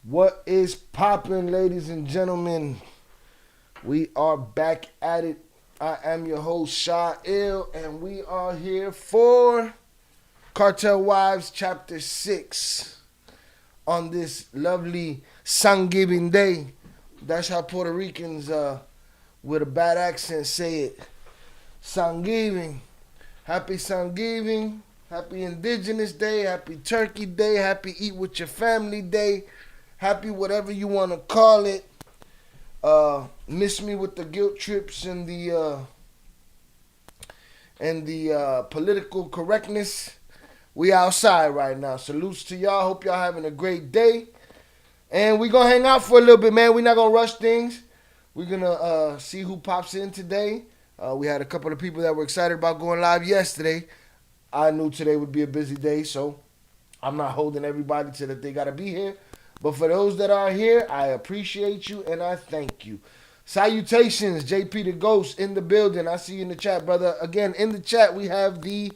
What is poppin', ladies and gentlemen? We are back at it. I am your host, Sha Ill, and we are here for Cartel Wives Chapter 6 on this lovely Thanksgiving Day. That's how Puerto Ricans with a bad accent say it. Thanksgiving. Happy Thanksgiving. Happy Indigenous Day. Happy Turkey Day. Happy Eat With Your Family Day. Happy whatever you want to call it. Miss me with the guilt trips and the political correctness. We outside right now. Salutes to y'all. Hope y'all having a great day. And we gonna hang out for a little bit, man. We not gonna rush things. We're gonna see who pops in today. We had a couple of people that were excited about going live yesterday. I knew today would be a busy day, so I'm not holding everybody to that they gotta be here. But for those that are here, I appreciate you and I thank you. Salutations, JP the Ghost in the building. I see you in the chat, brother. Again, in the chat, we have the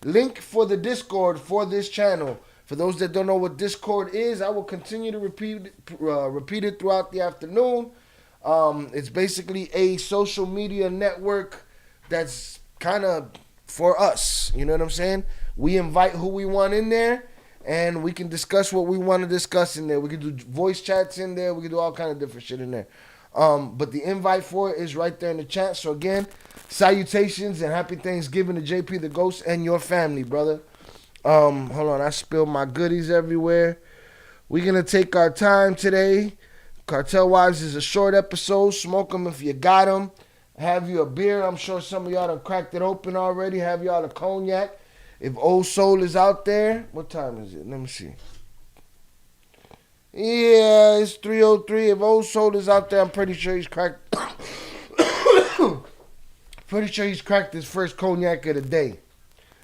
link for the Discord for this channel. For those that don't know what Discord is, I will continue to repeat it throughout the afternoon. It's basically a social media network that's kind of for us. You know what I'm saying? We invite who we want in there. And we can discuss what we want to discuss in there. We can do voice chats in there. We can do all kind of different shit in there. But the invite for it is right there in the chat. So again, salutations and happy Thanksgiving to JP the Ghost and your family, brother. Hold on, I spilled my goodies everywhere. We're going to take our time today. Cartel Wives is a short episode. Smoke them if you got them. Have you a beer. I'm sure some of y'all done cracked it open already. Have y'all a cognac. If Old Soul is out there, what time is it? Let me see. Yeah, it's 3:03. If Old Soul is out there, I'm pretty sure he's cracked. Pretty sure he's cracked his first cognac of the day.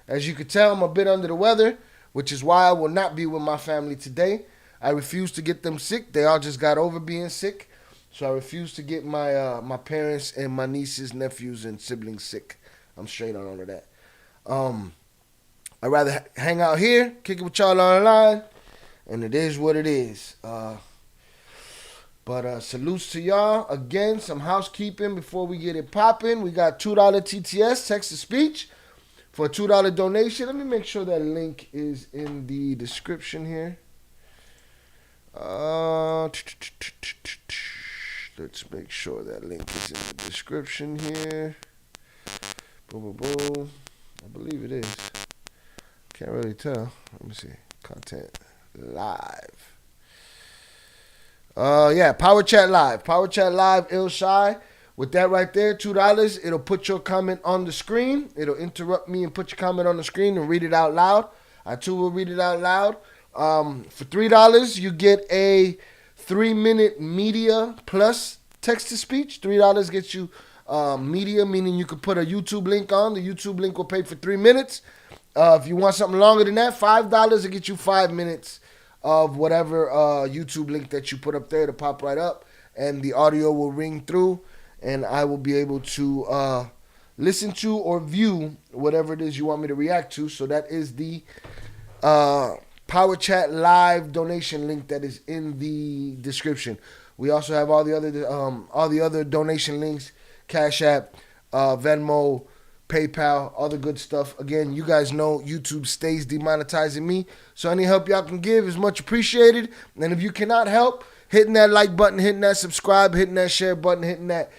As you can tell, I'm a bit under the weather, which is why I will not be with my family today. I refuse to get them sick. They all just got over being sick. So I refuse to get my parents and my nieces, nephews, and siblings sick. I'm straight on all of that. I'd rather hang out here, kick it with y'all online, and it is what it is. But salutes to y'all. Again, some housekeeping before we get it popping. We got $2 TTS, text-to-speech, for a $2 donation. Let me make sure that link is in the description here. Let's make sure that link is in the description here. Boom, boom, boom. I believe it is. Can't really tell. Let me see. Content live. Yeah, Power Chat Live. Power Chat Live, Ill Shy. With that right there, $2, it'll put your comment on the screen. It'll interrupt me and put your comment on the screen and read it out loud. I too will read it out loud. For $3, you get a 3-minute media plus text-to-speech. $3 gets you media, meaning you could put a YouTube link on. The YouTube link will pay for 3 minutes. If you want something longer than that, $5 will get you 5 minutes of whatever YouTube link that you put up there to pop right up. And the audio will ring through, and I will be able to listen to or view whatever it is you want me to react to. So that is the Power Chat Live donation link that is in the description. We also have all the other donation links, CashApp, Venmo, PayPal, all the good stuff. Again, you guys know YouTube stays demonetizing me, so any help y'all can give is much appreciated. And if you cannot help, hitting that like button, hitting that subscribe, hitting that share button, hitting that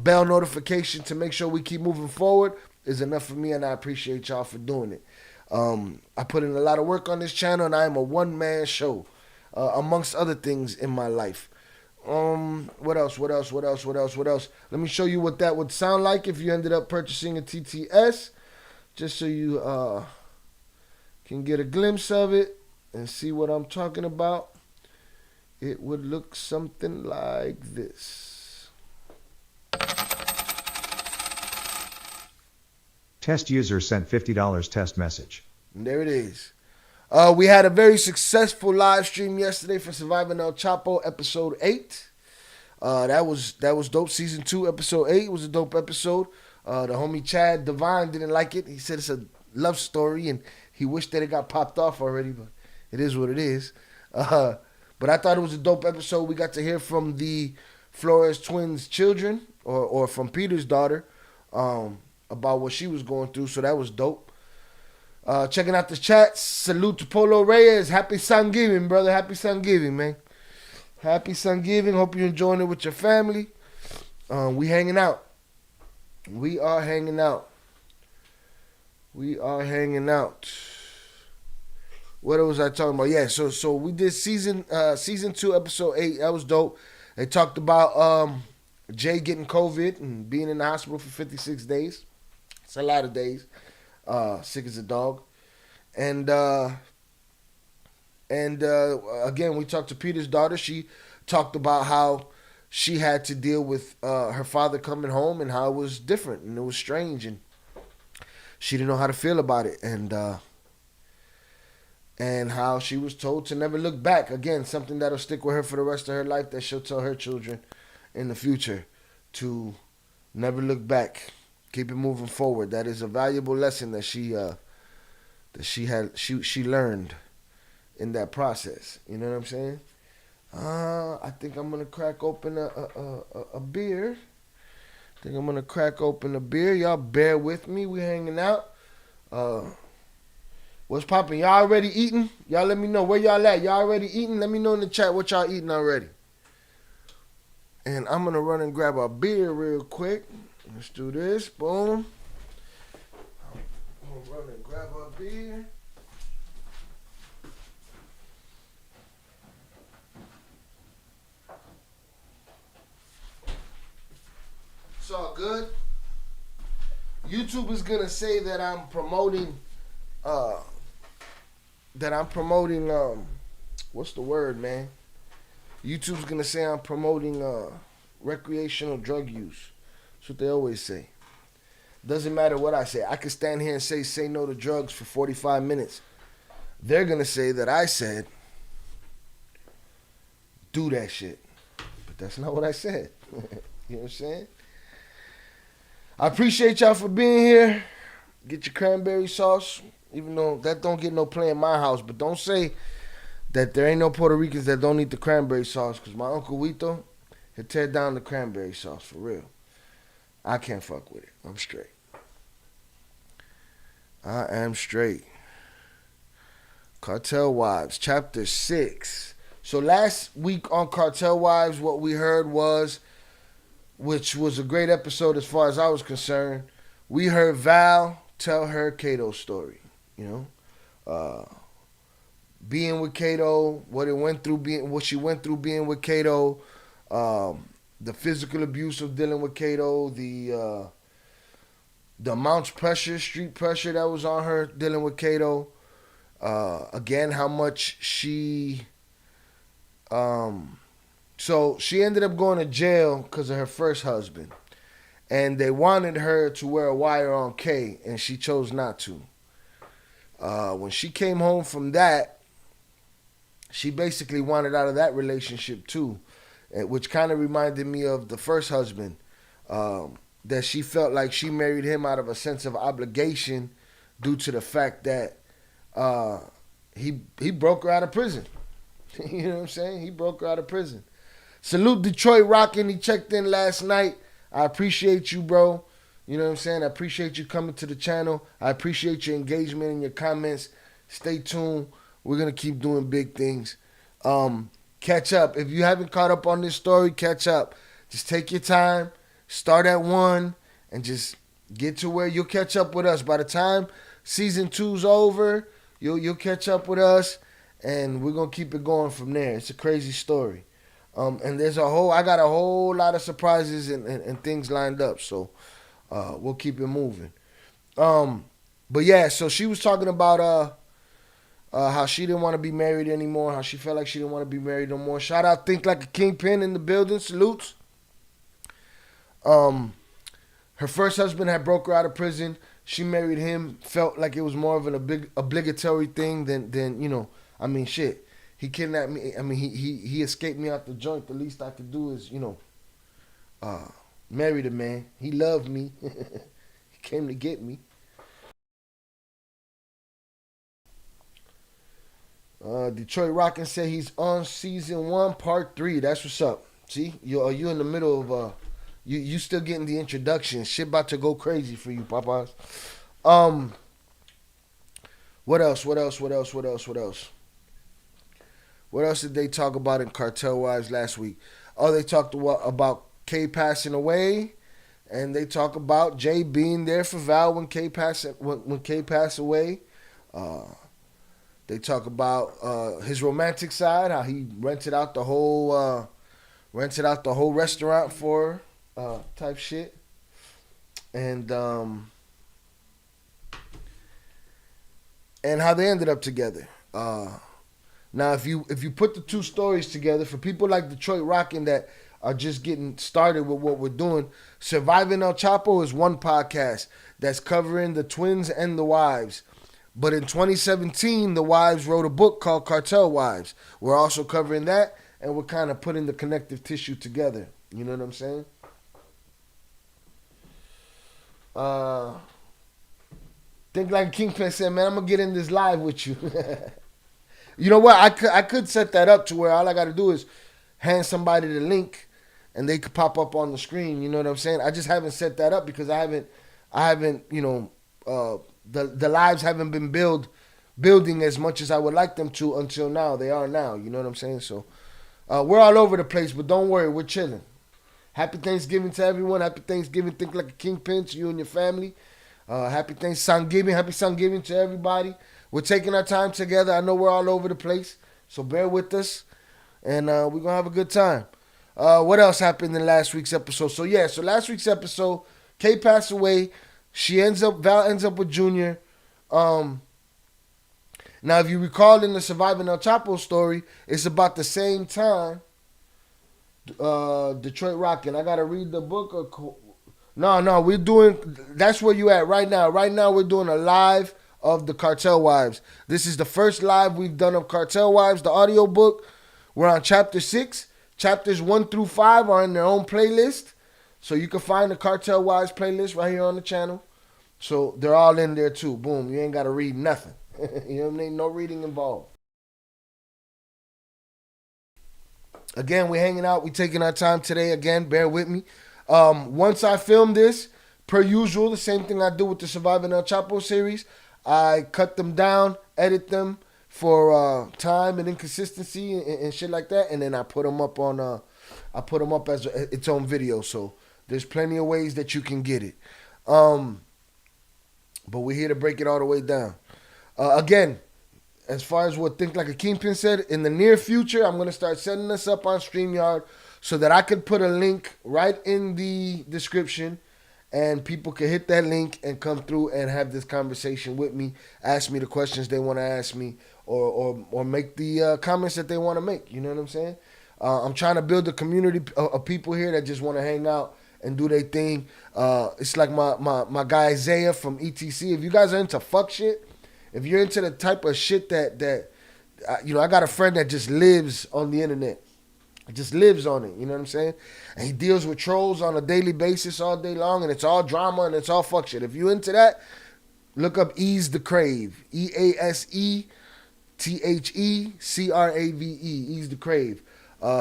bell notification to make sure we keep moving forward is enough for me, and I appreciate y'all for doing it. I put in a lot of work on this channel, and I am a one-man show, amongst other things in my life. What else? Let me show you what that would sound like if you ended up purchasing a TTS, just so you can get a glimpse of it and see what I'm talking about. It would look something like this. Test user sent $50 test message. And there it is. We had a very successful live stream yesterday for Surviving El Chapo, episode 8. That was dope. Season 2, episode 8 was a dope episode. The homie Chad Divine didn't like it. He said it's a love story, and he wished that it got popped off already, but it is what it is. But But I thought it was a dope episode. We got to hear from the Flores twins' children, or from Peter's daughter, about what she was going through. So that was dope. Checking out the chat. Salute to Polo Reyes. Happy Thanksgiving, brother. Happy Thanksgiving, man. Happy Thanksgiving. Hope you're enjoying it with your family. We hanging out. We are hanging out. We are hanging out. What was I talking about? Yeah, so we did season 2, episode 8. That was dope. They talked about Jay getting COVID and being in the hospital for 56 days. It's a lot of days. Sick as a dog. And again, we talked to Peter's daughter. She talked about how she had to deal with her father coming home and how it was different and it was strange and she didn't know how to feel about it, and how she was told to never look back. Again, something that'll stick with her for the rest of her life, that she'll tell her children in the future, to never look back. Keep it moving forward. That is a valuable lesson that she learned in that process. You know what I'm saying? I think I'm gonna crack open a beer. Y'all bear with me. We hanging out. What's poppin'? Y'all already eating? Y'all let me know where y'all at. Y'all already eating? Let me know in the chat what y'all eating already. And I'm gonna run and grab a beer real quick. Let's do this. Boom. I'm gonna run and grab a beer. It's all good. YouTube is gonna say that I'm promoting what's the word, man? YouTube's gonna say I'm promoting recreational drug use. That's what they always say. Doesn't matter what I say. I can stand here and say no to drugs for 45 minutes. They're gonna say that I said do that shit. But that's not what I said. You know what I'm saying? I appreciate y'all for being here. Get your cranberry sauce. Even though that don't get no play in my house. But don't say that there ain't no Puerto Ricans that don't eat the cranberry sauce. Because my Uncle Wito, he'll tear down the cranberry sauce for real. I can't fuck with it. I'm straight. I am straight. Cartel Wives, Chapter 6. So last week on Cartel Wives, what we heard was, which was a great episode as far as I was concerned, we heard Val tell her Kato's story. You know, being with Kato, what she went through being with Kato, the physical abuse of dealing with Kato, the amount of pressure, street pressure that was on her dealing with Kato. Again, how much she, so she ended up going to jail because of her first husband, and they wanted her to wear a wire on K, and she chose not to. When she came home from that, she basically wanted out of that relationship too, which kind of reminded me of the first husband, that she felt like she married him out of a sense of obligation due to the fact that he broke her out of prison. You know what I'm saying? He broke her out of prison. Salute Detroit Rockin'. He checked in last night. I appreciate you, bro. You know what I'm saying? I appreciate you coming to the channel. I appreciate your engagement and your comments. Stay tuned. We're going to keep doing big things. Catch up. If you haven't caught up on this story, catch up. Just take your time. Start at 1 and just get to where you'll catch up with us. By the time season 2's over, you'll catch up with us, and we're going to keep it going from there. It's a crazy story. And I got a whole lot of surprises and things lined up. So we'll keep it moving. But yeah, so she was talking about how she didn't want to be married anymore, how she felt like she didn't want to be married no more. Shout out Think Like a Kingpin in the building. Salutes. Her first husband had broke her out of prison. She married him, felt like it was more of an obligatory thing than you know. I mean, shit. He kidnapped me. I mean, he escaped me out the joint. The least I could do is, you know, marry the man. He loved me. He came to get me. Detroit Rockin' said he's on season 1, part 3. That's what's up. See, you in the middle of you still getting the introduction. Shit about to go crazy for you, Popeyes. Um, what else? What else? What else? What else? What else? What else did they talk about in Cartel Wives last week? Oh, they talked about K passing away, and they talk about Jay being there for Val when K passed away. Uh, they talk about his romantic side, how he rented out the whole restaurant for type shit, and how they ended up together. Now, if you put the two stories together, for people like Detroit Rockin' that are just getting started with what we're doing, Surviving El Chapo is one podcast that's covering the twins and the wives. But in 2017, the wives wrote a book called Cartel Wives. We're also covering that, and we're kind of putting the connective tissue together. You know what I'm saying? Think Like Kingpin said, man, I'm going to get in this live with you. You know what? I could set that up to where all I got to do is hand somebody the link and they could pop up on the screen. You know what I'm saying? I just haven't set that up because I haven't, the lives haven't been building as much as I would like them to until now. They are now. You know what I'm saying? So we're all over the place, but don't worry, we're chilling. Happy Thanksgiving to everyone. Happy Thanksgiving. Think Like a Kingpin to you and your family. Happy Thanksgiving. Happy Thanksgiving to everybody. We're taking our time together. I know we're all over the place, so bear with us, and we're going to have a good time. What else happened in last week's episode? So last week's episode, Kay passed away. Val ends up with Junior. Now, if you recall in the Surviving El Chapo story, it's about the same time Detroit Rockin'. I got to read the book. No, we're doing, that's where you at right now. Right now, we're doing a live of the Cartel Wives. This is the first live we've done of Cartel Wives, the audio book. We're on chapter 6. Chapters 1 through 5 are in their own playlist. So you can find the Cartel Wives playlist right here on the channel. So they're all in there too. Boom. You ain't got to read nothing. You know what I mean? No reading involved. Again, we're hanging out. We're taking our time today. Again, bear with me. Once I film this, per usual, the same thing I do with the Surviving El Chapo series, I cut them down, edit them for time and inconsistency and shit like that, and then I put them up as its own video. So there's plenty of ways that you can get it. But we're here to break it all the way down. Again, as far as what Think Like a Kingpin said, in the near future, I'm going to start setting this up on StreamYard so that I could put a link right in the description, and people can hit that link and come through and have this conversation with me, ask me the questions they want to ask me, or make the comments that they want to make. You know what I'm saying? I'm trying to build a community of people here that just want to hang out and do their thing. It's like my guy Isaiah from ETC. If you guys are into fuck shit, if you're into the type of shit that I got a friend that just lives on the internet. It just lives on it, you know what I'm saying? And he deals with trolls on a daily basis all day long, and it's all drama and it's all fuck shit. If you into that, look up Ease the Crave. EASETHECRAVE. Ease the Crave.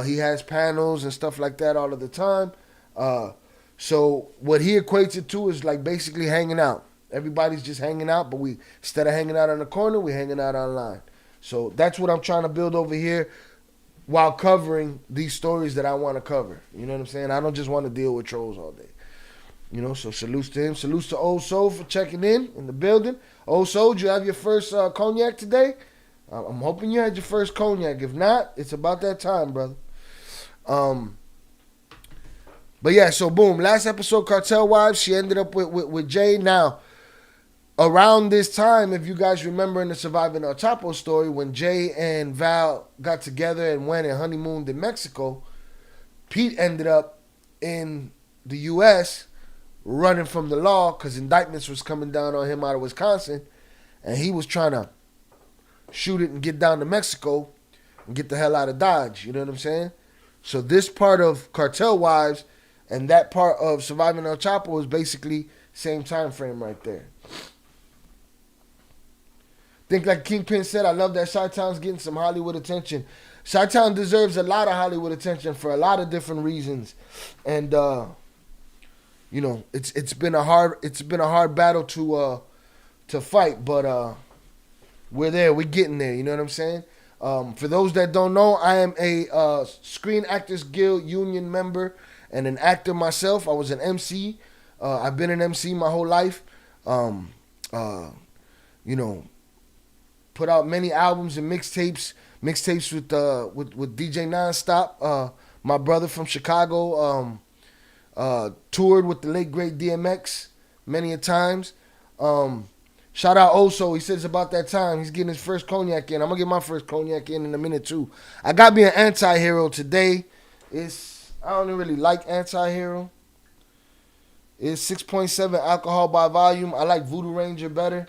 He has panels and stuff like that all of the time. So what he equates it to is like basically hanging out. Everybody's just hanging out, but we instead of hanging out on the corner, we're hanging out online. So that's what I'm trying to build over here, while covering these stories that I want to cover. You know what I'm saying? I don't just want to deal with trolls all day. You know, so salutes to him. Salutes to Old Soul for checking in the building. Old Soul, did you have your first cognac today? I'm hoping you had your first cognac. If not, it's about that time, brother. But yeah, so boom. Last episode, Cartel Wives, she ended up with Jay. Now, around this time, if you guys remember in the Surviving El Chapo story, when Jay and Val got together and went and honeymooned in Mexico, Pete ended up in the U.S. running from the law because indictments was coming down on him out of Wisconsin, and he was trying to shoot it and get down to Mexico and get the hell out of Dodge. You know what I'm saying? So this part of Cartel Wives and that part of Surviving El Chapo is basically same time frame right there. Think like Kingpin said, I love that Chi-Town's getting some Hollywood attention. Chi-Town deserves a lot of Hollywood attention for a lot of different reasons. And it's been a hard battle to fight, but we're there. We're getting there. You know what I'm saying? For those that don't know, I am a Screen Actors Guild union member and an actor myself. I was an MC. I've been an MC my whole life. Put out many albums and mixtapes with DJ Nonstop. My brother from Chicago. Toured with the late great DMX many a times. Shout out Oso. He said it's about that time. He's getting his first cognac in. I'm going to get my first cognac in a minute too. I got me an anti-hero today. I don't really like anti-hero. It's 6.7 alcohol by volume. I like Voodoo Ranger better.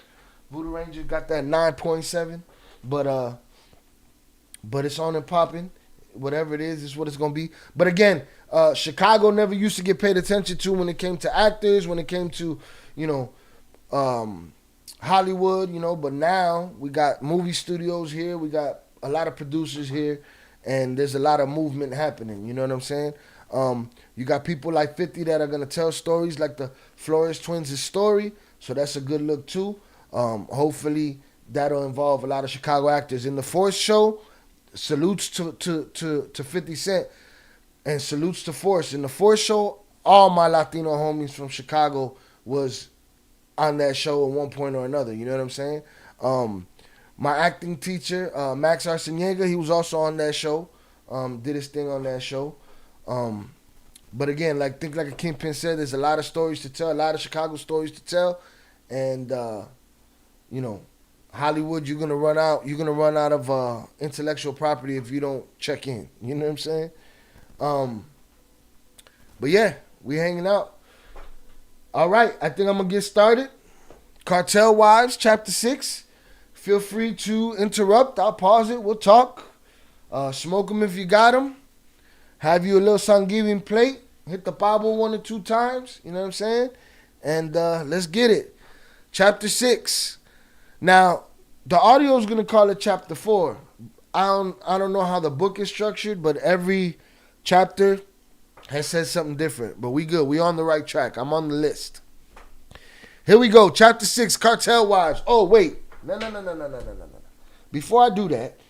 Voodoo Ranger got that 9.7. But it's on and popping. Whatever it is what it's going to be. But again, Chicago never used to get paid attention to when it came to actors, when it came to, Hollywood, but now we got movie studios here, we got a lot of producers here, and there's a lot of movement happening, you know what I'm saying? You got people like 50 that are going to tell stories like the Flores Twins' story, so that's a good look too. Hopefully that'll involve a lot of Chicago actors. In the Force show, salutes to 50 Cent and salutes to Force. In the Force show, all my Latino homies from Chicago was on that show at one point or another. You know what I'm saying? My acting teacher, Max Arciniega, he was also on that show. Did his thing on that show. But again, think like a Kingpin said, there's a lot of stories to tell, a lot of Chicago stories to tell. And, Hollywood, you're gonna run out of intellectual property if you don't check in. You know what I'm saying? But yeah, we hanging out. All right, I think I'm gonna get started. Cartel Wives, Chapter 6. Feel free to interrupt. I'll pause it. We'll talk. Smoke them if you got them. Have you a little Thanksgiving plate. Hit the Bible 1 or 2 times. You know what I'm saying? And let's get it. Chapter 6. Now, the audio is gonna call it Chapter 4. I don't know how the book is structured, but every chapter has said something different. But we good. We on the right track. I'm on the list. Here we go. Chapter 6, Cartel Wives. Oh, wait. No. Before I do that,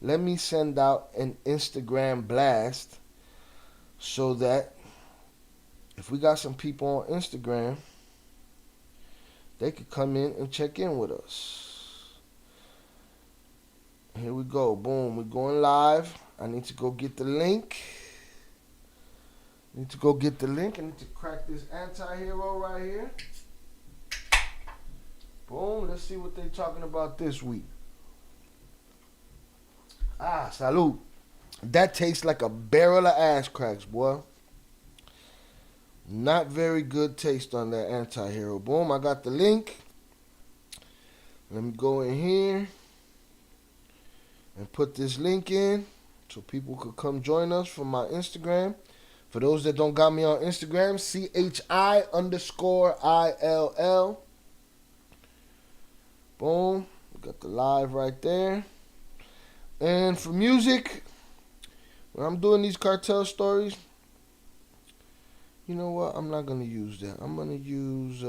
let me send out an Instagram blast so that if we got some people on Instagram, they could come in and check in with us. Here we go. Boom. We're going live. I need to go get the link. I need to crack this anti-hero right here. Boom. Let's see what they're talking about this week. Salud. That tastes like a barrel of ass cracks, boy. Not very good taste on that anti-hero. Boom. I got the link. Let me go in here and put this link in so people could come join us from my Instagram. For those that don't got me on Instagram, CHI_ILL. Boom. We got the live right there. And for music, when I'm doing these cartel stories, you know what? I'm not going to use that. I'm going to use,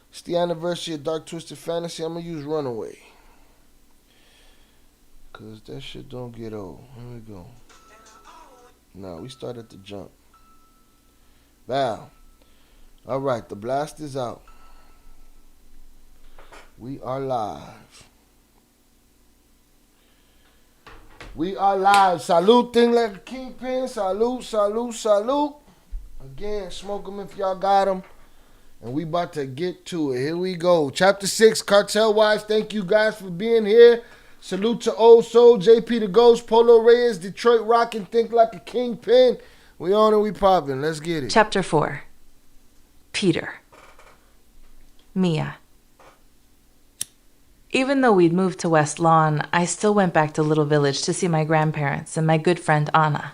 it's the anniversary of Dark Twisted Fantasy. I'm going to use Runaway. Because that shit don't get old. Here we go. No, we start at the jump. Val. All right, the blast is out. We are live. Salute, thing like a Kingpin. Salute. Again, smoke them if y'all got them. And we about to get to it. Here we go. Chapter 6, Cartel Wives. Thank you guys for being here. Salute to Old Soul, JP the Ghost, Polo Reyes, Detroit Rockin', Think Like a Kingpin. We on it, we poppin'. Let's get it. Chapter 4. Peter. Mia. Even though we'd moved to West Lawn, I still went back to Little Village to see my grandparents and my good friend Anna.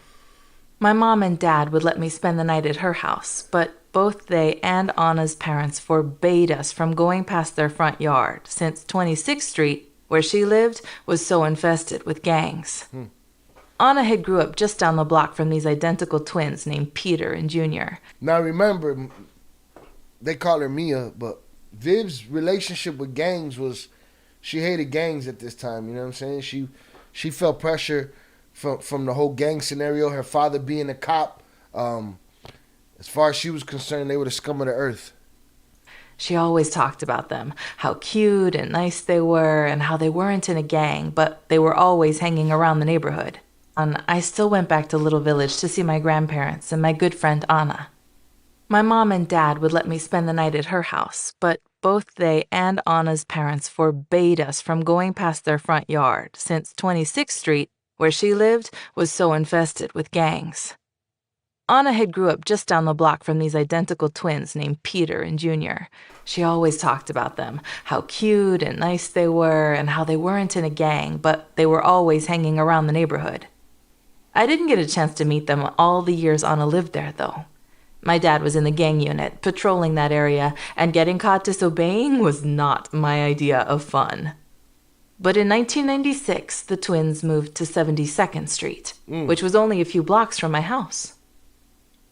My mom and dad would let me spend the night at her house, but both they and Anna's parents forbade us from going past their front yard, since 26th Street where she lived, was so infested with gangs. Anna had grew up just down the block from these identical twins named Peter and Junior. Now remember, they call her Mia, but Viv's relationship with gangs was, she hated gangs at this time, you know what I'm saying? She felt pressure from the whole gang scenario, her father being a cop. As far as she was concerned, they were the scum of the earth. She always talked about them, how cute and nice they were, and how they weren't in a gang, but they were always hanging around the neighborhood. And I still went back to Little Village to see my grandparents and my good friend Anna. My mom and dad would let me spend the night at her house, but both they and Anna's parents forbade us from going past their front yard, since 26th Street, where she lived, was so infested with gangs. Anna had grew up just down the block from these identical twins named Peter and Junior. She always talked about them, how cute and nice they were, and how they weren't in a gang, but they were always hanging around the neighborhood. I didn't get a chance to meet them all the years Anna lived there, though. My dad was in the gang unit, patrolling that area, and getting caught disobeying was not my idea of fun. But in 1996, the twins moved to 72nd Street, which was only a few blocks from my house.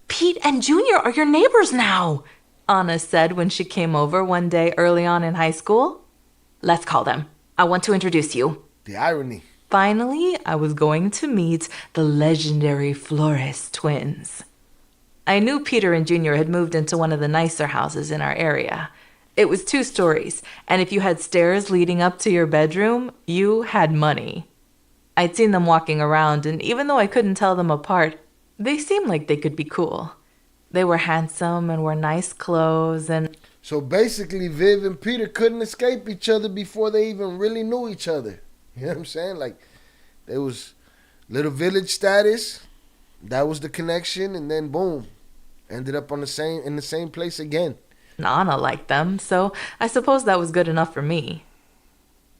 "Pete and Junior are your neighbors now," Anna said when she came over one day early on in high school. "Let's call them. I want to introduce you." The irony. Finally, I was going to meet the legendary Flores twins. I knew Peter and Junior had moved into one of the nicer houses in our area. It was 2 stories, and if you had stairs leading up to your bedroom, you had money. I'd seen them walking around, and even though I couldn't tell them apart, they seemed like they could be cool. They were handsome and wore nice clothes and... So basically, Viv and Peter couldn't escape each other before they even really knew each other. You know what I'm saying? Like, there was Little Village status, that was the connection, and then boom, ended up in the same place again. Anna liked them, so I suppose that was good enough for me.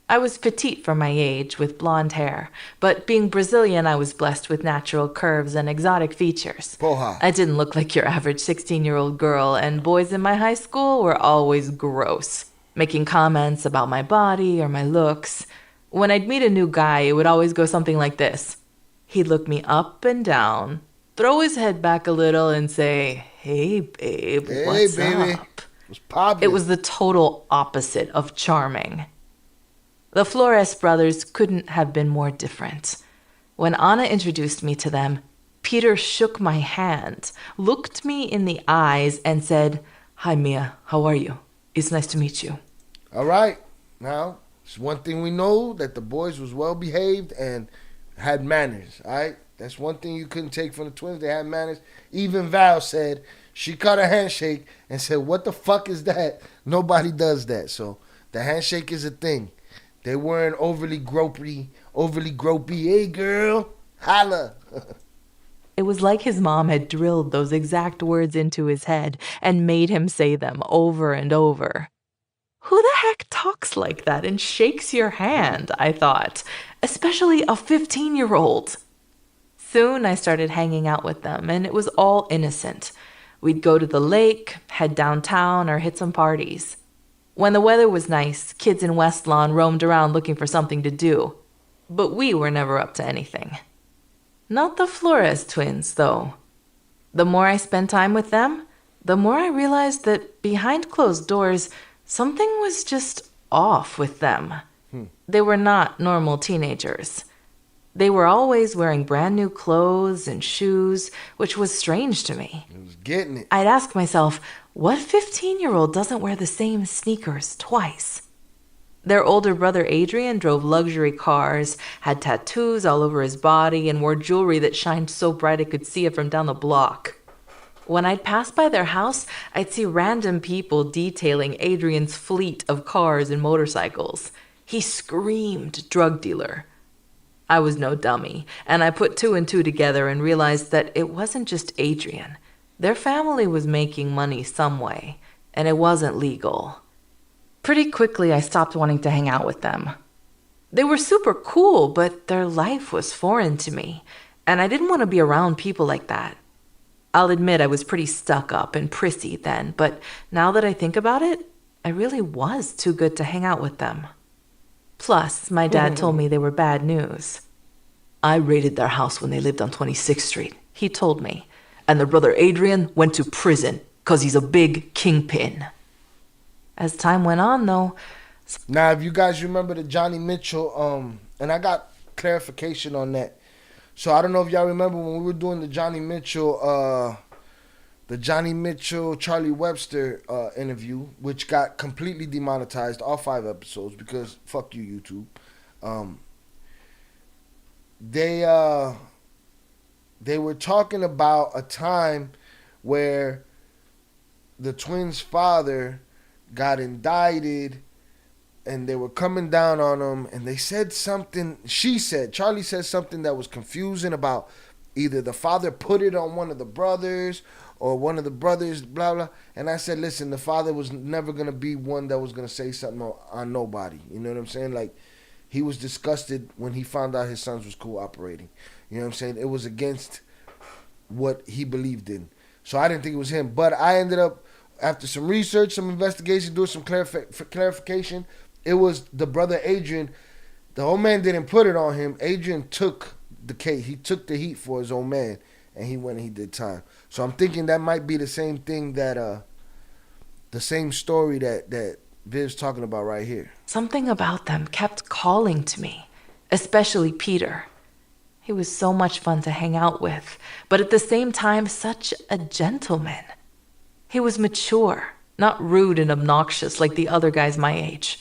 I was petite for my age, with blonde hair, but being Brazilian, I was blessed with natural curves and exotic features. Porra. I didn't look like your average 16-year-old girl, and boys in my high school were always gross, making comments about my body or my looks. When I'd meet a new guy, it would always go something like this. He'd look me up and down, throw his head back a little, and say, "Hey, babe, what's up?" It was the total opposite of charming. The Flores brothers couldn't have been more different. When Anna introduced me to them, Peter shook my hand, looked me in the eyes, and said, "Hi, Mia, how are you? It's nice to meet you." All right. Now, it's one thing we know, that the boys was well behaved and had manners. All right. That's one thing you couldn't take from the twins. They had manners. Even Val said, she cut a handshake and said, "What the fuck is that? Nobody does that." So the handshake is a thing. They weren't overly gropey. "Hey, girl, holla." It was like his mom had drilled those exact words into his head and made him say them over and over. Who the heck talks like that and shakes your hand, I thought, especially a 15-year-old. Soon I started hanging out with them, and it was all innocent. We'd go to the lake, head downtown, or hit some parties. When the weather was nice, kids in West Lawn roamed around looking for something to do. But we were never up to anything. Not the Flores twins, though. The more I spent time with them, the more I realized that behind closed doors, something was just off with them. They were not normal teenagers. They were always wearing brand new clothes and shoes, which was strange to me. It was getting it. I'd ask myself, what 15-year-old doesn't wear the same sneakers twice? Their older brother Adrian drove luxury cars, had tattoos all over his body, and wore jewelry that shined so bright I could see it from down the block. When I'd pass by their house, I'd see random people detailing Adrian's fleet of cars and motorcycles. He screamed drug dealer. I was no dummy, and I put 2 and 2 together and realized that it wasn't just Adrian. Their family was making money some way, and it wasn't legal. Pretty quickly, I stopped wanting to hang out with them. They were super cool, but their life was foreign to me, and I didn't want to be around people like that. I'll admit I was pretty stuck up and prissy then, but now that I think about it, I really was too good to hang out with them. Plus, my dad told me they were bad news. I raided their house when they lived on 26th Street, he told me. And their brother Adrian went to prison because he's a big kingpin. As time went on, though... Now, if you guys remember the Johnny Mitchell, and I got clarification on that. So I don't know if y'all remember when we were doing the Johnny Mitchell, Charlie Webster interview, which got completely demonetized, all 5 episodes, because fuck you, YouTube. They were talking about a time where the twins' father got indicted and they were coming down on him, and they said something, Charlie said something that was confusing about either the father put it on one of the brothers or one of the brothers, blah, blah. And I said, listen, the father was never going to be one that was going to say something on nobody. You know what I'm saying? Like, he was disgusted when he found out his sons was cooperating. You know what I'm saying? It was against what he believed in. So I didn't think it was him. But I ended up, after some research, some investigation, doing some clarification, it was the brother Adrian. The old man didn't put it on him. Adrian took the case. He took the heat for his old man, and he went and he did time. So I'm thinking that might be the same thing that, the same story that Viv's talking about right here. Something about them kept calling to me, especially Peter. He was so much fun to hang out with, but at the same time, such a gentleman. He was mature, not rude and obnoxious like the other guys my age.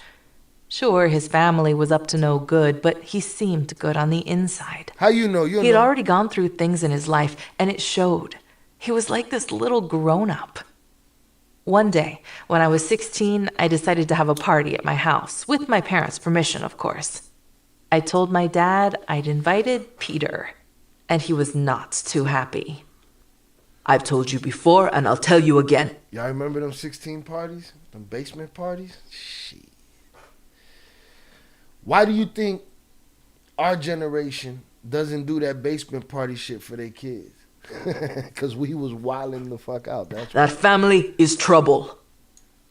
Sure, his family was up to no good, but he seemed good on the inside. How you know? He'd already gone through things in his life, and it showed. He was like this little grown-up. One day, when I was 16, I decided to have a party at my house, with my parents' permission, of course. I told my dad I'd invited Peter, and he was not too happy. I've told you before, and I'll tell you again. Y'all remember them 16 parties? Them basement parties? Shit. Why do you think our generation doesn't do that basement party shit for their kids? Because we was wilding the fuck out. That's that family is trouble.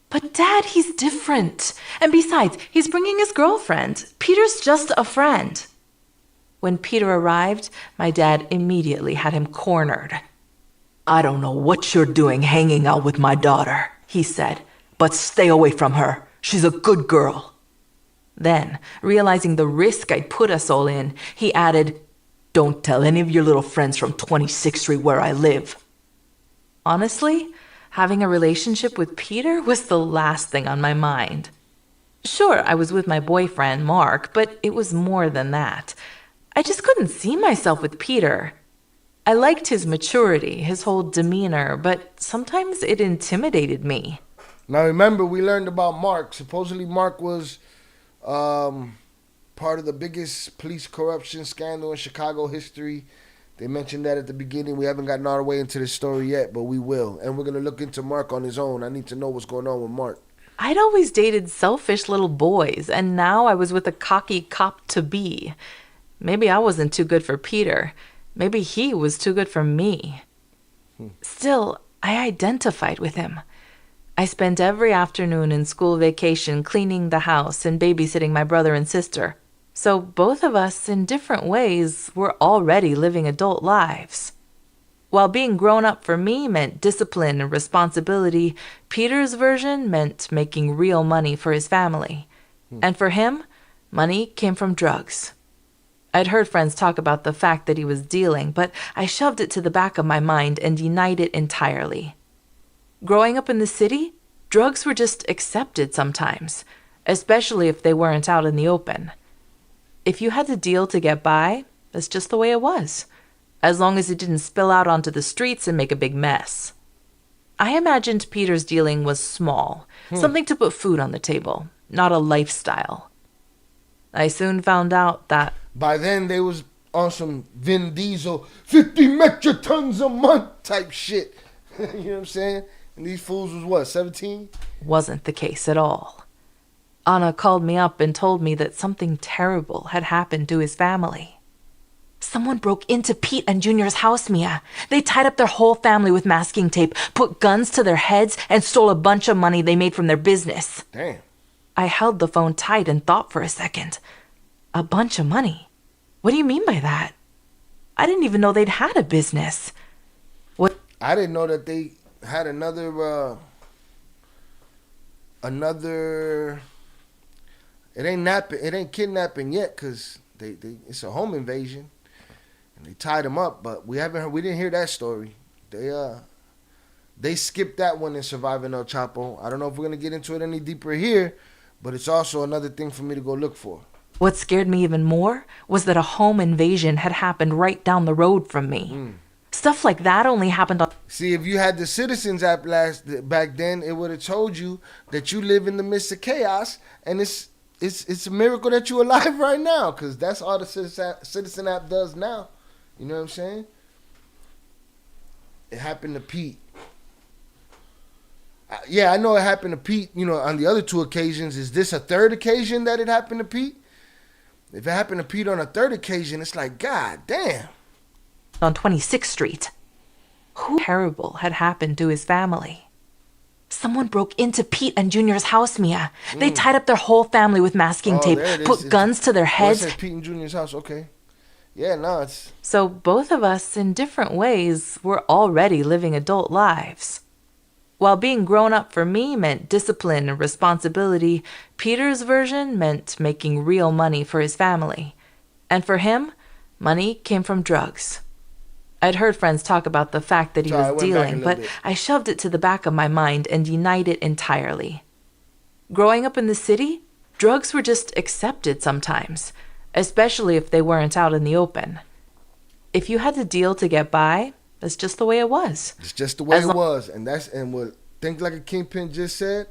But Dad, he's different. And besides, he's bringing his girlfriend. Peter's just a friend. When Peter arrived, my dad immediately had him cornered. I don't know what you're doing hanging out with my daughter, he said, but stay away from her. She's a good girl. Then, realizing the risk I'd put us all in, he added, don't tell any of your little friends from 26th Street where I live. Honestly, having a relationship with Peter was the last thing on my mind. Sure, I was with my boyfriend, Mark, but it was more than that. I just couldn't see myself with Peter. I liked his maturity, his whole demeanor, but sometimes it intimidated me. Now remember, we learned about Mark. Supposedly Mark was part of the biggest police corruption scandal in Chicago history. They mentioned that at the beginning. We haven't gotten all the way into this story yet, but we will. And we're going to look into Mark on his own. I need to know what's going on with Mark. I'd always dated selfish little boys, and now I was with a cocky cop-to-be. Maybe I wasn't too good for Peter. Maybe he was too good for me. Still, I identified with him. I spent every afternoon in school vacation cleaning the house and babysitting my brother and sister. So both of us, in different ways, were already living adult lives. While being grown up for me meant discipline and responsibility, Peter's version meant making real money for his family. And for him, money came from drugs. I'd heard friends talk about the fact that he was dealing, but I shoved it to the back of my mind and denied it entirely. Growing up in the city, drugs were just accepted sometimes, especially if they weren't out in the open. If you had to deal to get by, that's just the way it was, as long as it didn't spill out onto the streets and make a big mess. I imagined Peter's dealing was small, something to put food on the table, not a lifestyle. I soon found out that by then they was on some Vin Diesel 50 metric tons a month type shit. You know what I'm saying? And these fools was what, 17? Wasn't the case at all. Anna called me up and told me that something terrible had happened to his family. Someone broke into Pete and Junior's house, Mia. They tied up their whole family with masking tape, put guns to their heads, and stole a bunch of money they made from their business. Damn. I held the phone tight and thought for a second. A bunch of money? What do you mean by that? I didn't even know they'd had a business. What? I didn't know that they had another. It ain't kidnapping yet, cause it's a home invasion, and they tied him up. But we didn't hear that story. They skipped that one in Surviving El Chapo. I don't know if we're gonna get into it any deeper here, but it's also another thing for me to go look for. What scared me even more was that a home invasion had happened right down the road from me. Stuff like that only happened on... See, if you had the Citizens app back then, it would have told you that you live in the midst of chaos, and it's a miracle that you're alive right now, because that's all the Citizen app does now. You know what I'm saying? It happened to Pete. Yeah, I know it happened to Pete, on the other two occasions. Is this a third occasion that it happened to Pete? If it happened to Pete on a third occasion, it's like, God damn. On 26th Street. Who terrible had happened to his family? Someone broke into Pete and Junior's house, Mia. They tied up their whole family with masking tape, put guns to their heads. It says Pete and Junior's house, okay. Yeah, no, it's... So both of us, in different ways, were already living adult lives. While being grown up for me meant discipline and responsibility, Peter's version meant making real money for his family. And for him, money came from drugs. I'd heard friends talk about the fact that he was dealing, but I shoved it to the back of my mind and denied it entirely. Growing up in the city, drugs were just accepted sometimes, especially if they weren't out in the open. If you had to deal to get by, that's just the way it was. It's just the way it was. And what Think Like a Kingpin just said,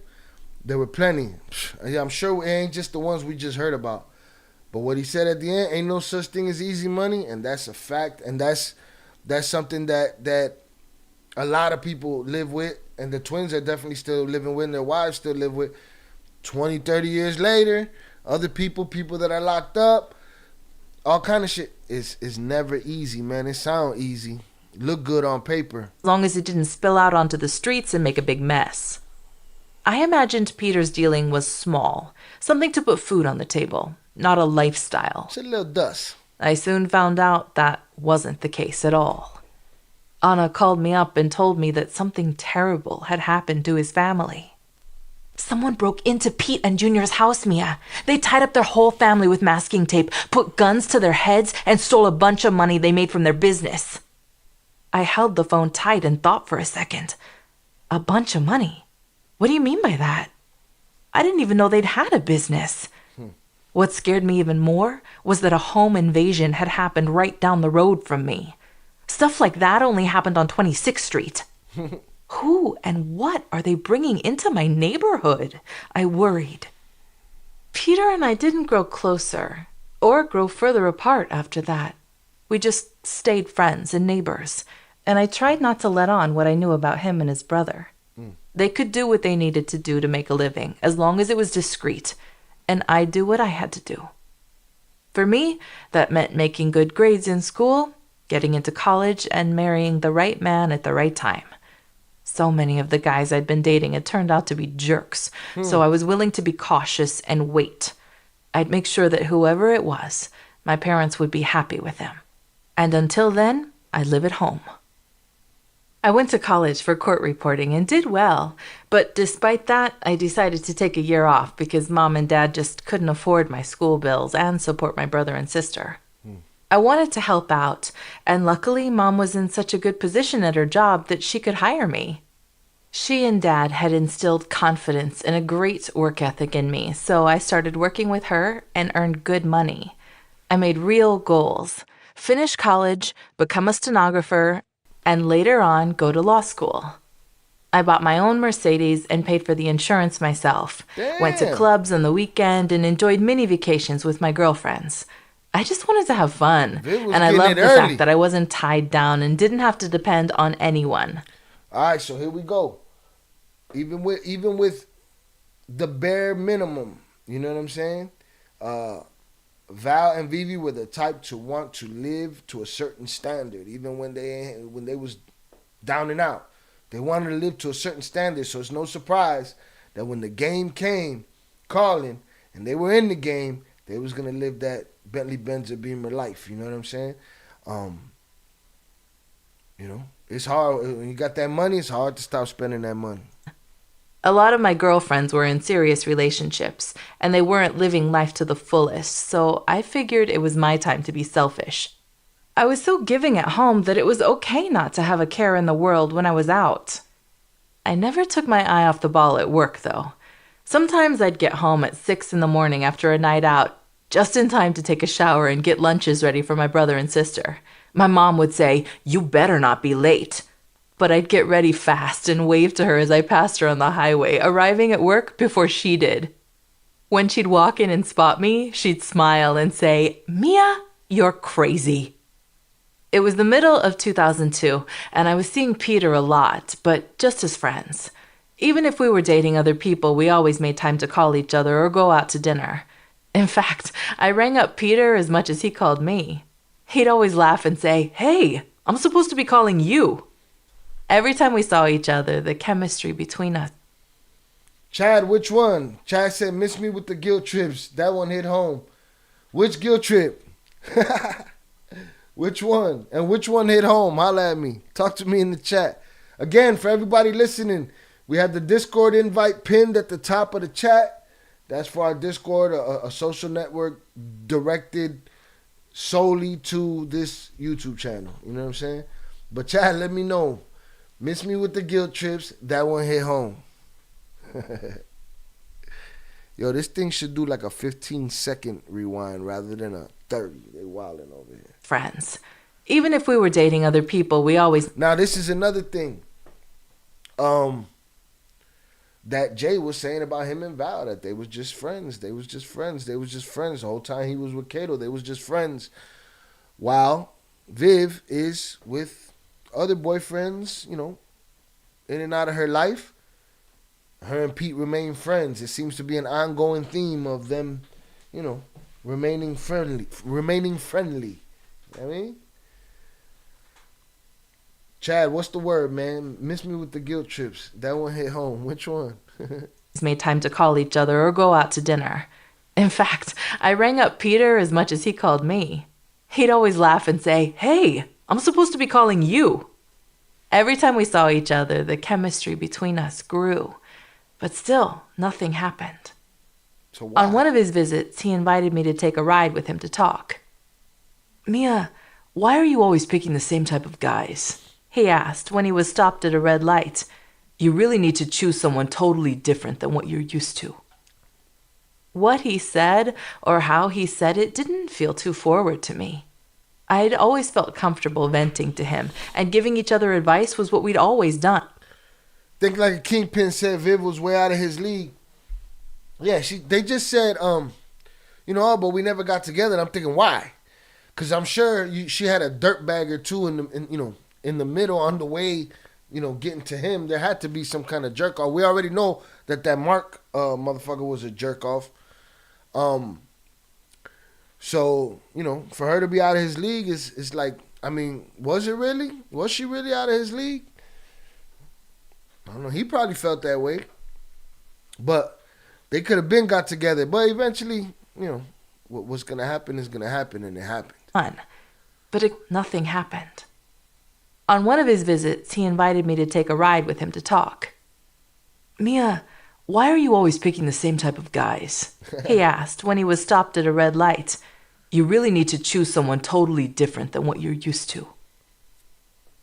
there were plenty. I'm sure it ain't just the ones we just heard about. But what he said at the end, ain't no such thing as easy money, and that's a fact. And that's something that a lot of people live with, and the twins are definitely still living with, and their wives still live with. 20, 30 years later, other people that are locked up, all kind of shit. It's never easy, man. It sound easy. Look good on paper. As long as it didn't spill out onto the streets and make a big mess. I imagined Peter's dealing was small, something to put food on the table, not a lifestyle. It's a little dust. I soon found out that wasn't the case at all. Anna called me up and told me that something terrible had happened to his family. Someone broke into Pete and Junior's house, Mia. They tied up their whole family with masking tape, put guns to their heads, and stole a bunch of money they made from their business. I held the phone tight and thought for a second. A bunch of money? What do you mean by that? I didn't even know they'd had a business. What scared me even more was that a home invasion had happened right down the road from me. Stuff like that only happened on 26th Street. Who and what are they bringing into my neighborhood? I worried. Peter and I didn't grow closer or grow further apart after that. We just stayed friends and neighbors, and I tried not to let on what I knew about him and his brother. They could do what they needed to do to make a living, as long as it was discreet, and I'd do what I had to do. For me, that meant making good grades in school, getting into college, and marrying the right man at the right time. So many of the guys I'd been dating had turned out to be jerks, so I was willing to be cautious and wait. I'd make sure that whoever it was, my parents would be happy with him. And until then, I'd live at home. I went to college for court reporting and did well, but despite that, I decided to take a year off because Mom and Dad just couldn't afford my school bills and support my brother and sister. I wanted to help out, and luckily Mom was in such a good position at her job that she could hire me. She and Dad had instilled confidence and a great work ethic in me, so I started working with her and earned good money. I made real goals: finish college, become a stenographer, and later on go to law school. I bought my own Mercedes and paid for the insurance myself. Damn. Went to clubs on the weekend and enjoyed mini vacations with my girlfriends. I just wanted to have fun, and I loved the fact that I wasn't tied down and didn't have to depend on anyone. All right, so here we go. Even with the bare minimum, you know what I'm saying? Val and Vivi were the type to want to live to a certain standard, even when they was down and out. They wanted to live to a certain standard, so it's no surprise that when the game came calling and they were in the game, they was gonna live that Bentley Benz or Beamer life. You know what I'm saying? Um, it's hard when you got that money. It's hard to stop spending that money. A lot of my girlfriends were in serious relationships, and they weren't living life to the fullest, so I figured it was my time to be selfish. I was so giving at home that it was okay not to have a care in the world when I was out. I never took my eye off the ball at work, though. Sometimes I'd get home at 6 in the morning after a night out, just in time to take a shower and get lunches ready for my brother and sister. My mom would say, "You better not be late." But I'd get ready fast and wave to her as I passed her on the highway, arriving at work before she did. When she'd walk in and spot me, she'd smile and say, "Mia, you're crazy." It was the middle of 2002, and I was seeing Peter a lot, but just as friends. Even if we were dating other people, we always made time to call each other or go out to dinner. In fact, I rang up Peter as much as he called me. He'd always laugh and say, "Hey, I'm supposed to be calling you." Every time we saw each other, the chemistry between us. Chad, which one? Chad said, "Miss me with the guilt trips." That one hit home. Which guilt trip? Which one? And which one hit home? Holla at me. Talk to me in the chat. Again, for everybody listening, we have the Discord invite pinned at the top of the chat. That's for our Discord, a social network directed solely to this YouTube channel. You know what I'm saying? But Chad, let me know. Miss me with the guilt trips. That one hit home. Yo, this thing should do like a 15-second rewind rather than a 30. They wilding over here. Friends. Even if we were dating other people, we always... Now, this is another thing that Jay was saying about him and Val, that they was just friends. They was just friends. They was just friends. The whole time he was with Kato, they was just friends. While Viv is with other boyfriends, in and out of her life. Her and Pete remain friends. It seems to be an ongoing theme of them, remaining friendly. You know what I mean? Chad, what's the word, man? Miss me with the guilt trips. That one hit home. Which one? made time to call each other or go out to dinner. In fact, I rang up Peter as much as he called me. He'd always laugh and say, "Hey, I'm supposed to be calling you." Every time we saw each other, the chemistry between us grew. But still, nothing happened. So why? On one of his visits, he invited me to take a ride with him to talk. "Mia, why are you always picking the same type of guys?" he asked when he was stopped at a red light. "You really need to choose someone totally different than what you're used to." What he said or how he said it didn't feel too forward to me. I'd always felt comfortable venting to him, and giving each other advice was what we'd always done. Think like a kingpin said Viv was way out of his league. Yeah, they just said, oh, but we never got together. And I'm thinking, why? Because I'm sure she had a dirtbag or two in the middle on the way, getting to him. There had to be some kind of jerk off. We already know that Mark motherfucker was a jerk off. So, for her to be out of his league is like, was it really? Was she really out of his league? I don't know. He probably felt that way. But they could have been got together. But eventually, what's going to happen is going to happen, and it happened. But nothing happened. On one of his visits, he invited me to take a ride with him to talk. "Mia, why are you always picking the same type of guys?" he asked when he was stopped at a red light. "You really need to choose someone totally different than what you're used to."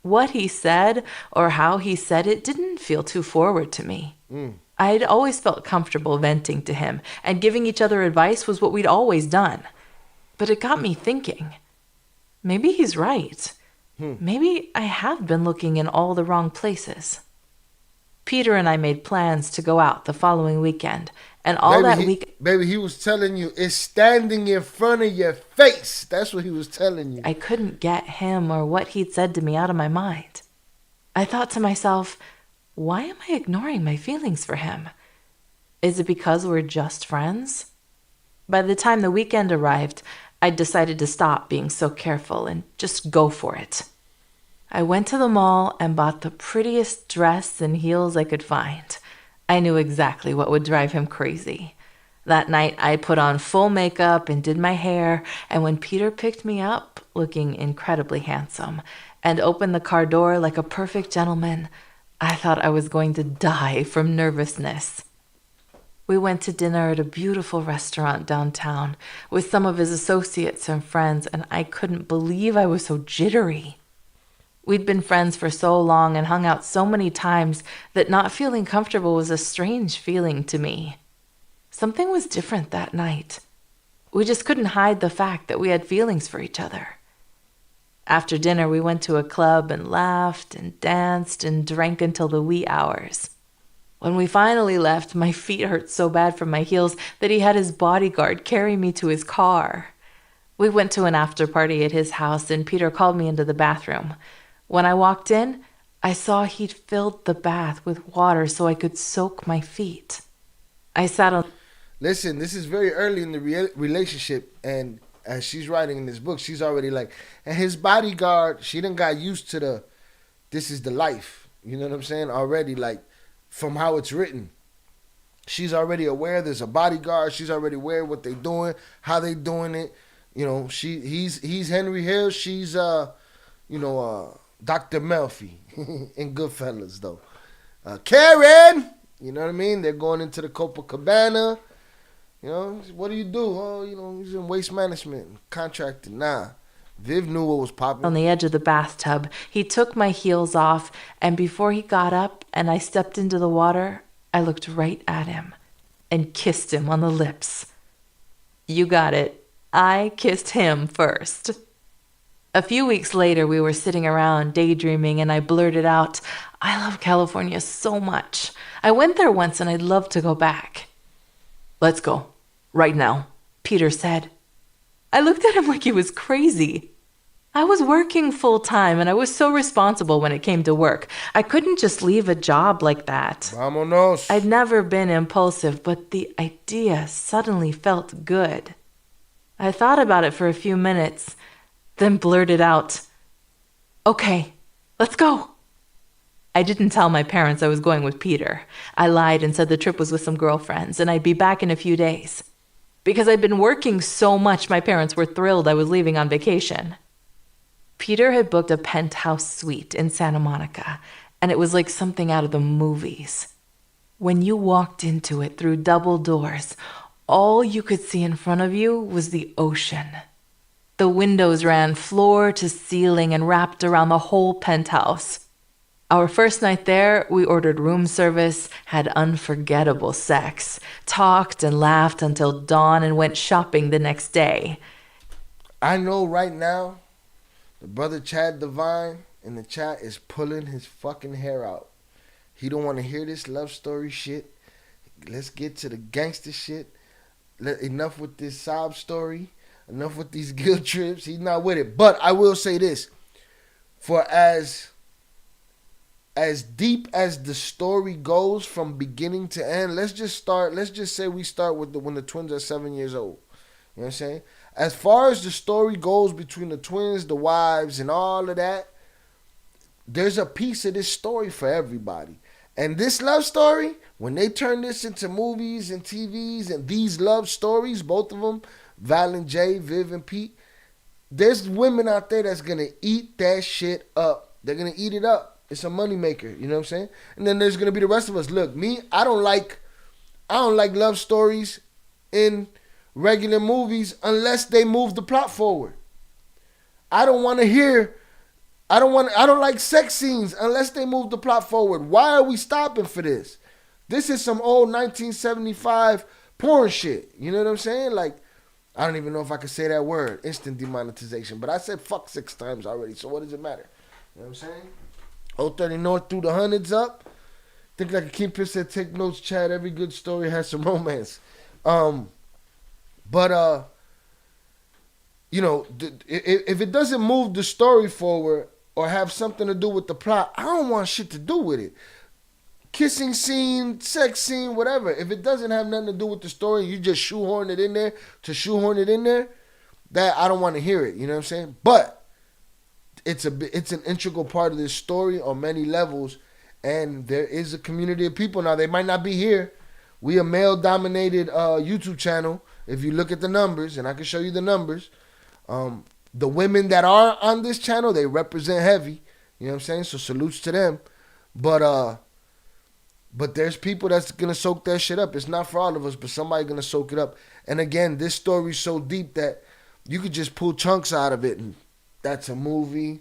What he said or how he said it didn't feel too forward to me. I'd always felt comfortable venting to him, and giving each other advice was what we'd always done. But it got me thinking. Maybe he's right. Maybe I have been looking in all the wrong places. Peter and I made plans to go out the following weekend, and Baby, he was telling you, it's standing in front of your face. That's what he was telling you. I couldn't get him or what he'd said to me out of my mind. I thought to myself, why am I ignoring my feelings for him? Is it because we're just friends? By the time the weekend arrived, I decided to stop being so careful and just go for it. I went to the mall and bought the prettiest dress and heels I could find. I knew exactly what would drive him crazy. That night, I put on full makeup and did my hair, and when Peter picked me up, looking incredibly handsome, and opened the car door like a perfect gentleman, I thought I was going to die from nervousness. We went to dinner at a beautiful restaurant downtown with some of his associates and friends, and I couldn't believe I was so jittery. We'd been friends for so long and hung out so many times that not feeling comfortable was a strange feeling to me. Something was different that night. We just couldn't hide the fact that we had feelings for each other. After dinner, we went to a club and laughed and danced and drank until the wee hours. When we finally left, my feet hurt so bad from my heels that he had his bodyguard carry me to his car. We went to an after party at his house, and Peter called me into the bathroom. When I walked in, I saw he'd filled the bath with water so I could soak my feet. I sat on... Listen, this is very early in the relationship, and as she's writing in this book, she's already like, and his bodyguard, she done got used to this is the life. You know what I'm saying? Already, like, from how it's written. She's already aware there's a bodyguard. She's already aware what they doing, how they doing it. You know, he's Henry Hill. She's, Dr. Melfi in Goodfellas, though. Karen! You know what I mean? They're going into the Copacabana. You know, what do you do? Oh, he's in waste management, contracted. Nah. Viv knew what was popping. On the edge of the bathtub, he took my heels off, and before he got up and I stepped into the water, I looked right at him and kissed him on the lips. You got it. I kissed him first. A few weeks later, we were sitting around daydreaming, and I blurted out, I love California so much. I went there once, and I'd love to go back. Let's go. Right now, Peter said. I looked at him like he was crazy. I was working full time, and I was so responsible when it came to work. I couldn't just leave a job like that. Vámonos. I'd never been impulsive, but the idea suddenly felt good. I thought about it for a few minutes, then blurted out, Okay, let's go. I didn't tell my parents I was going with Peter. I lied and said the trip was with some girlfriends, and I'd be back in a few days. Because I'd been working so much, my parents were thrilled I was leaving on vacation. Peter had booked a penthouse suite in Santa Monica, and it was like something out of the movies. When you walked into it through double doors, all you could see in front of you was the ocean. The windows ran floor to ceiling and wrapped around the whole penthouse. Our first night there, we ordered room service, had unforgettable sex, talked and laughed until dawn, and went shopping the next day. I know right now, the brother Chad Devine in the chat is pulling his fucking hair out. He don't want to hear this love story shit. Let's get to the gangster shit. Enough with this sob story. Enough with these guilt trips. He's not with it. But I will say this. For as deep as the story goes from beginning to end, let's just say we start with when the twins are 7 years old. You know what I'm saying? As far as the story goes between the twins, the wives, and all of that, there's a piece of this story for everybody. And this love story, when they turn this into movies and TVs and these love stories, both of them, Val and Jay, Viv and Pete, there's women out there that's going to eat that shit up. They're going to eat it up. It's a moneymaker, you know what I'm saying? And then there's going to be the rest of us. Look, me, I don't like love stories in regular movies unless they move the plot forward. I don't like sex scenes unless they move the plot forward. Why are we stopping for this? This is some old 1975 porn shit. You know what I'm saying? Like, I don't even know if I can say that word, instant demonetization. But I said fuck 6 times already, so what does it matter? You know what I'm saying? 030 North through the hundreds up. Think like a kingpin said, take notes, Chad. Every good story has some romance. If it doesn't move the story forward or have something to do with the plot, I don't want shit to do with it. Kissing scene, sex scene, whatever. If it doesn't have nothing to do with the story, you just shoehorn it in there that I don't want to hear it. You know what I'm saying? But it's an integral part of this story on many levels, and there is a community of people now. They might not be here We a male-dominated YouTube channel. If you look at the numbers, and I can show you the numbers, the women that are on this channel, they represent heavy. You know what I'm saying? So salutes to them. But there's people that's gonna soak that shit up. It's not for all of us, but somebody gonna soak it up. And again, this story's so deep that you could just pull chunks out of it, and that's a movie,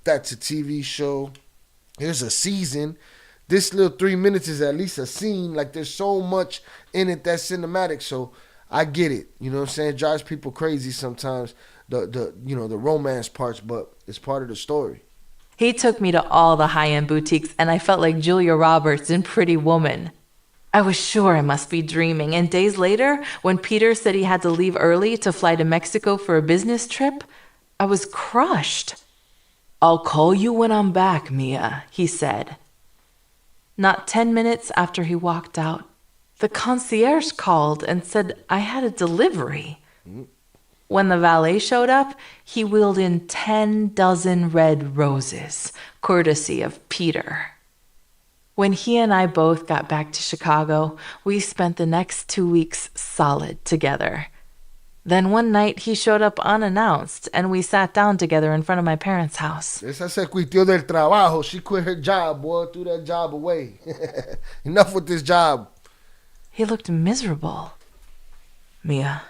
that's a TV show. Here's a season. This little 3 minutes is at least a scene. Like, there's so much in it that's cinematic. So I get it. You know what I'm saying? It drives people crazy sometimes, the romance parts, but it's part of the story. He took me to all the high-end boutiques, and I felt like Julia Roberts in Pretty Woman. I was sure I must be dreaming, and days later, when Peter said he had to leave early to fly to Mexico for a business trip, I was crushed. "I'll call you when I'm back, Mia," he said. Not 10 minutes after he walked out, the concierge called and said I had a delivery. When the valet showed up, he wheeled in 10 dozen red roses, courtesy of Peter. When he and I both got back to Chicago, we spent the next 2 weeks solid together. Then one night he showed up unannounced, and we sat down together in front of my parents' house. Esa se cuitió del trabajo. She quit her job, boy. Threw that job away. Enough with this job. He looked miserable. "Mia,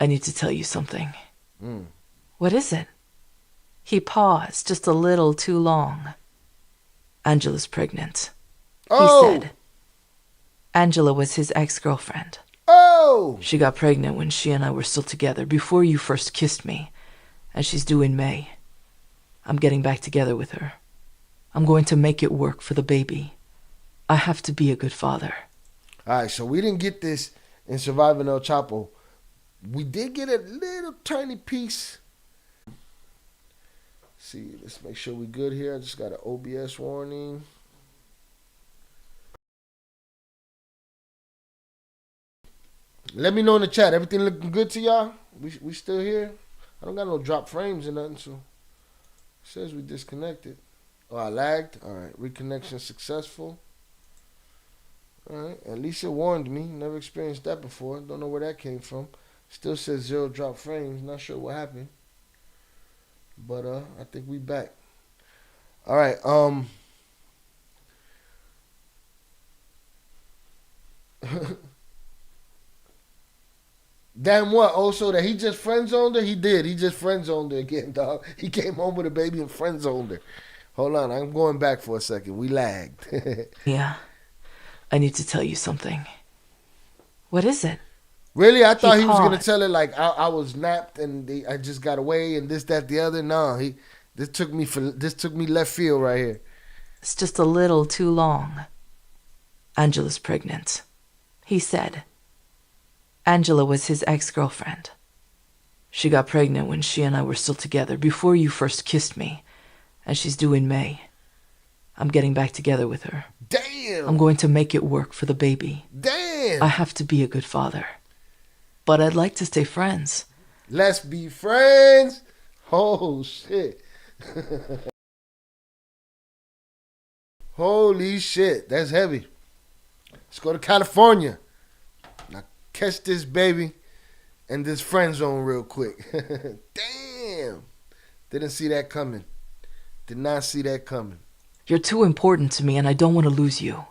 I need to tell you something." "What is it?" He paused just a little too long. "Angela's pregnant," he said. Angela was his ex-girlfriend. Oh! "She got pregnant when she and I were still together, before you first kissed me, and she's due in May. I'm getting back together with her. I'm going to make it work for the baby. I have to be a good father." All right, so we didn't get this in Surviving El Chapo. We did get a little tiny piece. See, let's make sure we're good here. I just got an OBS warning. Let me know in the chat. Everything looking good to y'all? We still here? I don't got no drop frames or nothing, so it says we disconnected. Oh, I lagged? All right, reconnection successful. All right, at least it warned me. Never experienced that before. Don't know where that came from. Still says 0 drop frames. Not sure what happened. But I think we back. All right, damn what? Also, that he just friend zoned her? He did. He just friend zoned her again, dog. He came home with a baby and friend zoned her. Hold on, I'm going back for a second. We lagged. "Yeah, I need to tell you something." "What is it?" Really? I thought he was going to paused. tell her, like, I was napped and I just got away and this, that, the other. No, this took me left field right here. "It's just a little too long." "Angela's pregnant," he said. Angela was his ex-girlfriend. "She got pregnant when she and I were still together, before you first kissed me, and she's due in May. I'm getting back together with her. Damn. I'm going to make it work for the baby. Damn. I have to be a good father. But I'd like to stay friends." Let's be friends. Oh, shit. Holy shit. That's heavy. Let's go to California. Now catch this baby and this friend zone real quick. Damn. Didn't see that coming. Did not see that coming. "You're too important to me, and I don't want to lose you."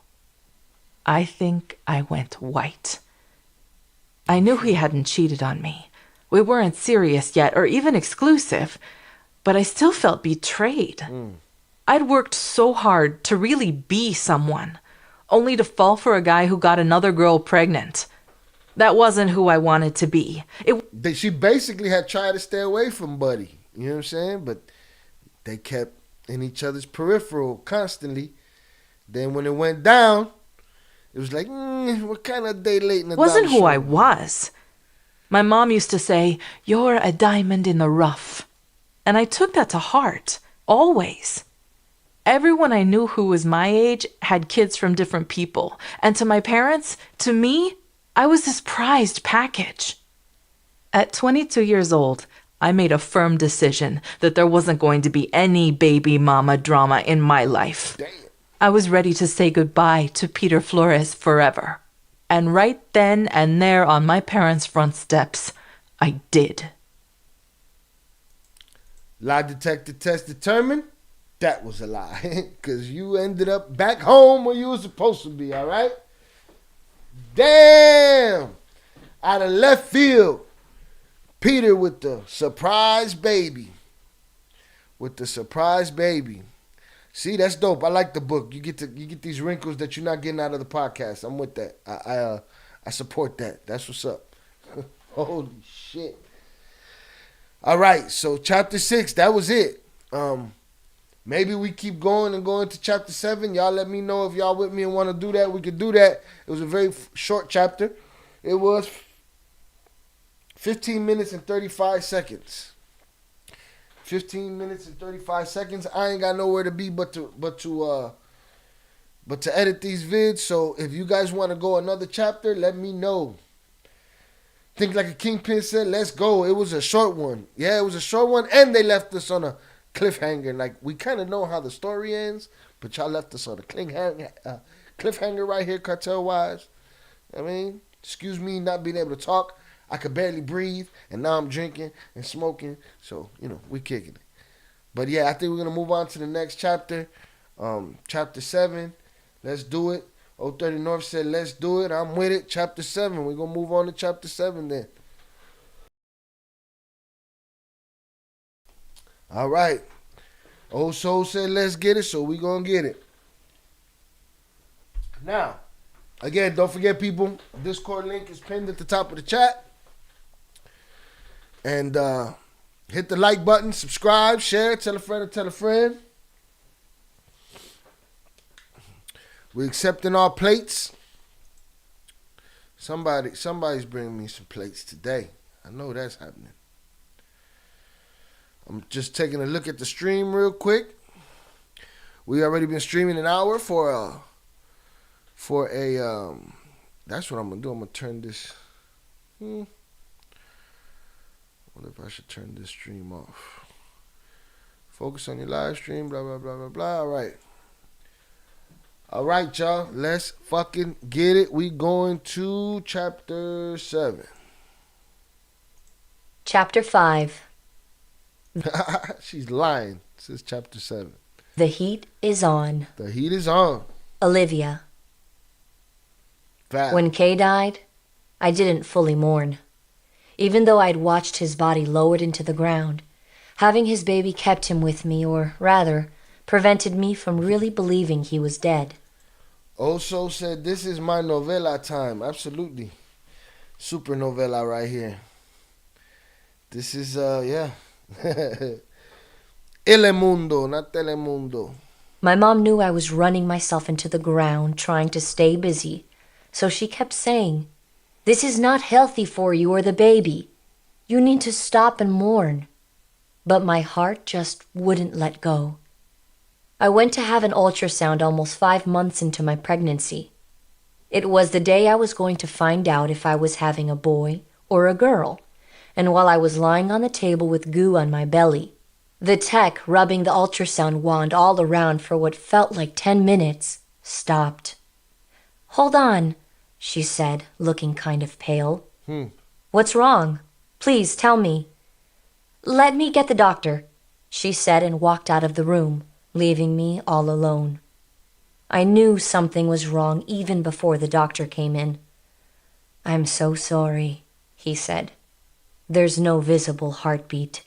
I think I went white. I knew he hadn't cheated on me. We weren't serious yet, or even exclusive, but I still felt betrayed. I'd worked so hard to really be someone, only to fall for a guy who got another girl pregnant. That wasn't who I wanted to be. She basically had tried to stay away from Buddy. You know what I'm saying? But they kept in each other's peripheral constantly. Then when it went down, it was like, what kind of day late in the wasn't dollar who show? I was. My mom used to say, "You're a diamond in the rough." And I took that to heart, always. Everyone I knew who was my age had kids from different people. And to my parents, to me, I was this prized package. At 22 years old, I made a firm decision that there wasn't going to be any baby mama drama in my life. Damn. I was ready to say goodbye to Peter Flores forever. And right then and there on my parents' front steps, I did. Lie detector test determined that was a lie. Because you ended up back home where you were supposed to be, all right? Damn! Out of left field, Peter with the surprise baby. See, that's dope. I like the book. You get these wrinkles that you're not getting out of the podcast. I'm with that. I support that. That's what's up. Holy shit. All right, so chapter 6, that was it. Maybe we keep going and going to chapter 7. Y'all let me know if y'all with me and want to do that. We could do that. It was a very short chapter. It was 15 minutes and 35 seconds. 15 minutes and 35 seconds. I ain't got nowhere to be but to edit these vids. So if you guys want to go another chapter, let me know. Think Like a Kingpin said, let's go. It was a short one. Yeah, it was a short one. And they left us on a cliffhanger. Like, we kind of know how the story ends, but y'all left us on a cliffhanger right here, cartel-wise. I mean, excuse me not being able to talk. I could barely breathe, and now I'm drinking and smoking. So, we kicking it. But, yeah, I think we're going to move on to the next chapter. Chapter 7. Let's do it. 030 North said, let's do it. I'm with it. Chapter 7. We're going to move on to chapter 7 then. All right. Old Soul said, let's get it, so we're going to get it. Now, again, don't forget, people, Discord link is pinned at the top of the chat. And hit the like button, subscribe, share, tell a friend, tell a friend. We're accepting our plates. Somebody's bringing me some plates today. I know that's happening. I'm just taking a look at the stream real quick. We already been streaming an hour for a that's what I'm gonna do. I'm gonna turn this. What if I should turn this stream off? Focus on your live stream. Blah blah blah blah blah. All right, y'all. Let's fucking get it. We going to chapter 7. Chapter 5. She's lying. This is chapter 7. The heat is on. The heat is on. Olivia. Val. When Kay died, I didn't fully mourn. Even though I'd watched his body lowered into the ground, having his baby kept him with me, or rather, prevented me from really believing he was dead. Also said, this is my novela time. Absolutely. Super novela right here. This is, yeah. Elemundo, not Telemundo. My mom knew I was running myself into the ground trying to stay busy, so she kept saying, "This is not healthy for you or the baby. You need to stop and mourn." But my heart just wouldn't let go. I went to have an ultrasound almost 5 months into my pregnancy. It was the day I was going to find out if I was having a boy or a girl, and while I was lying on the table with goo on my belly, the tech rubbing the ultrasound wand all around for what felt like 10 minutes stopped. "Hold on," she said, looking kind of pale. "What's wrong? Please tell me." "Let me get the doctor," she said and walked out of the room, leaving me all alone. I knew something was wrong even before the doctor came in. "I'm so sorry," he said. "There's no visible heartbeat.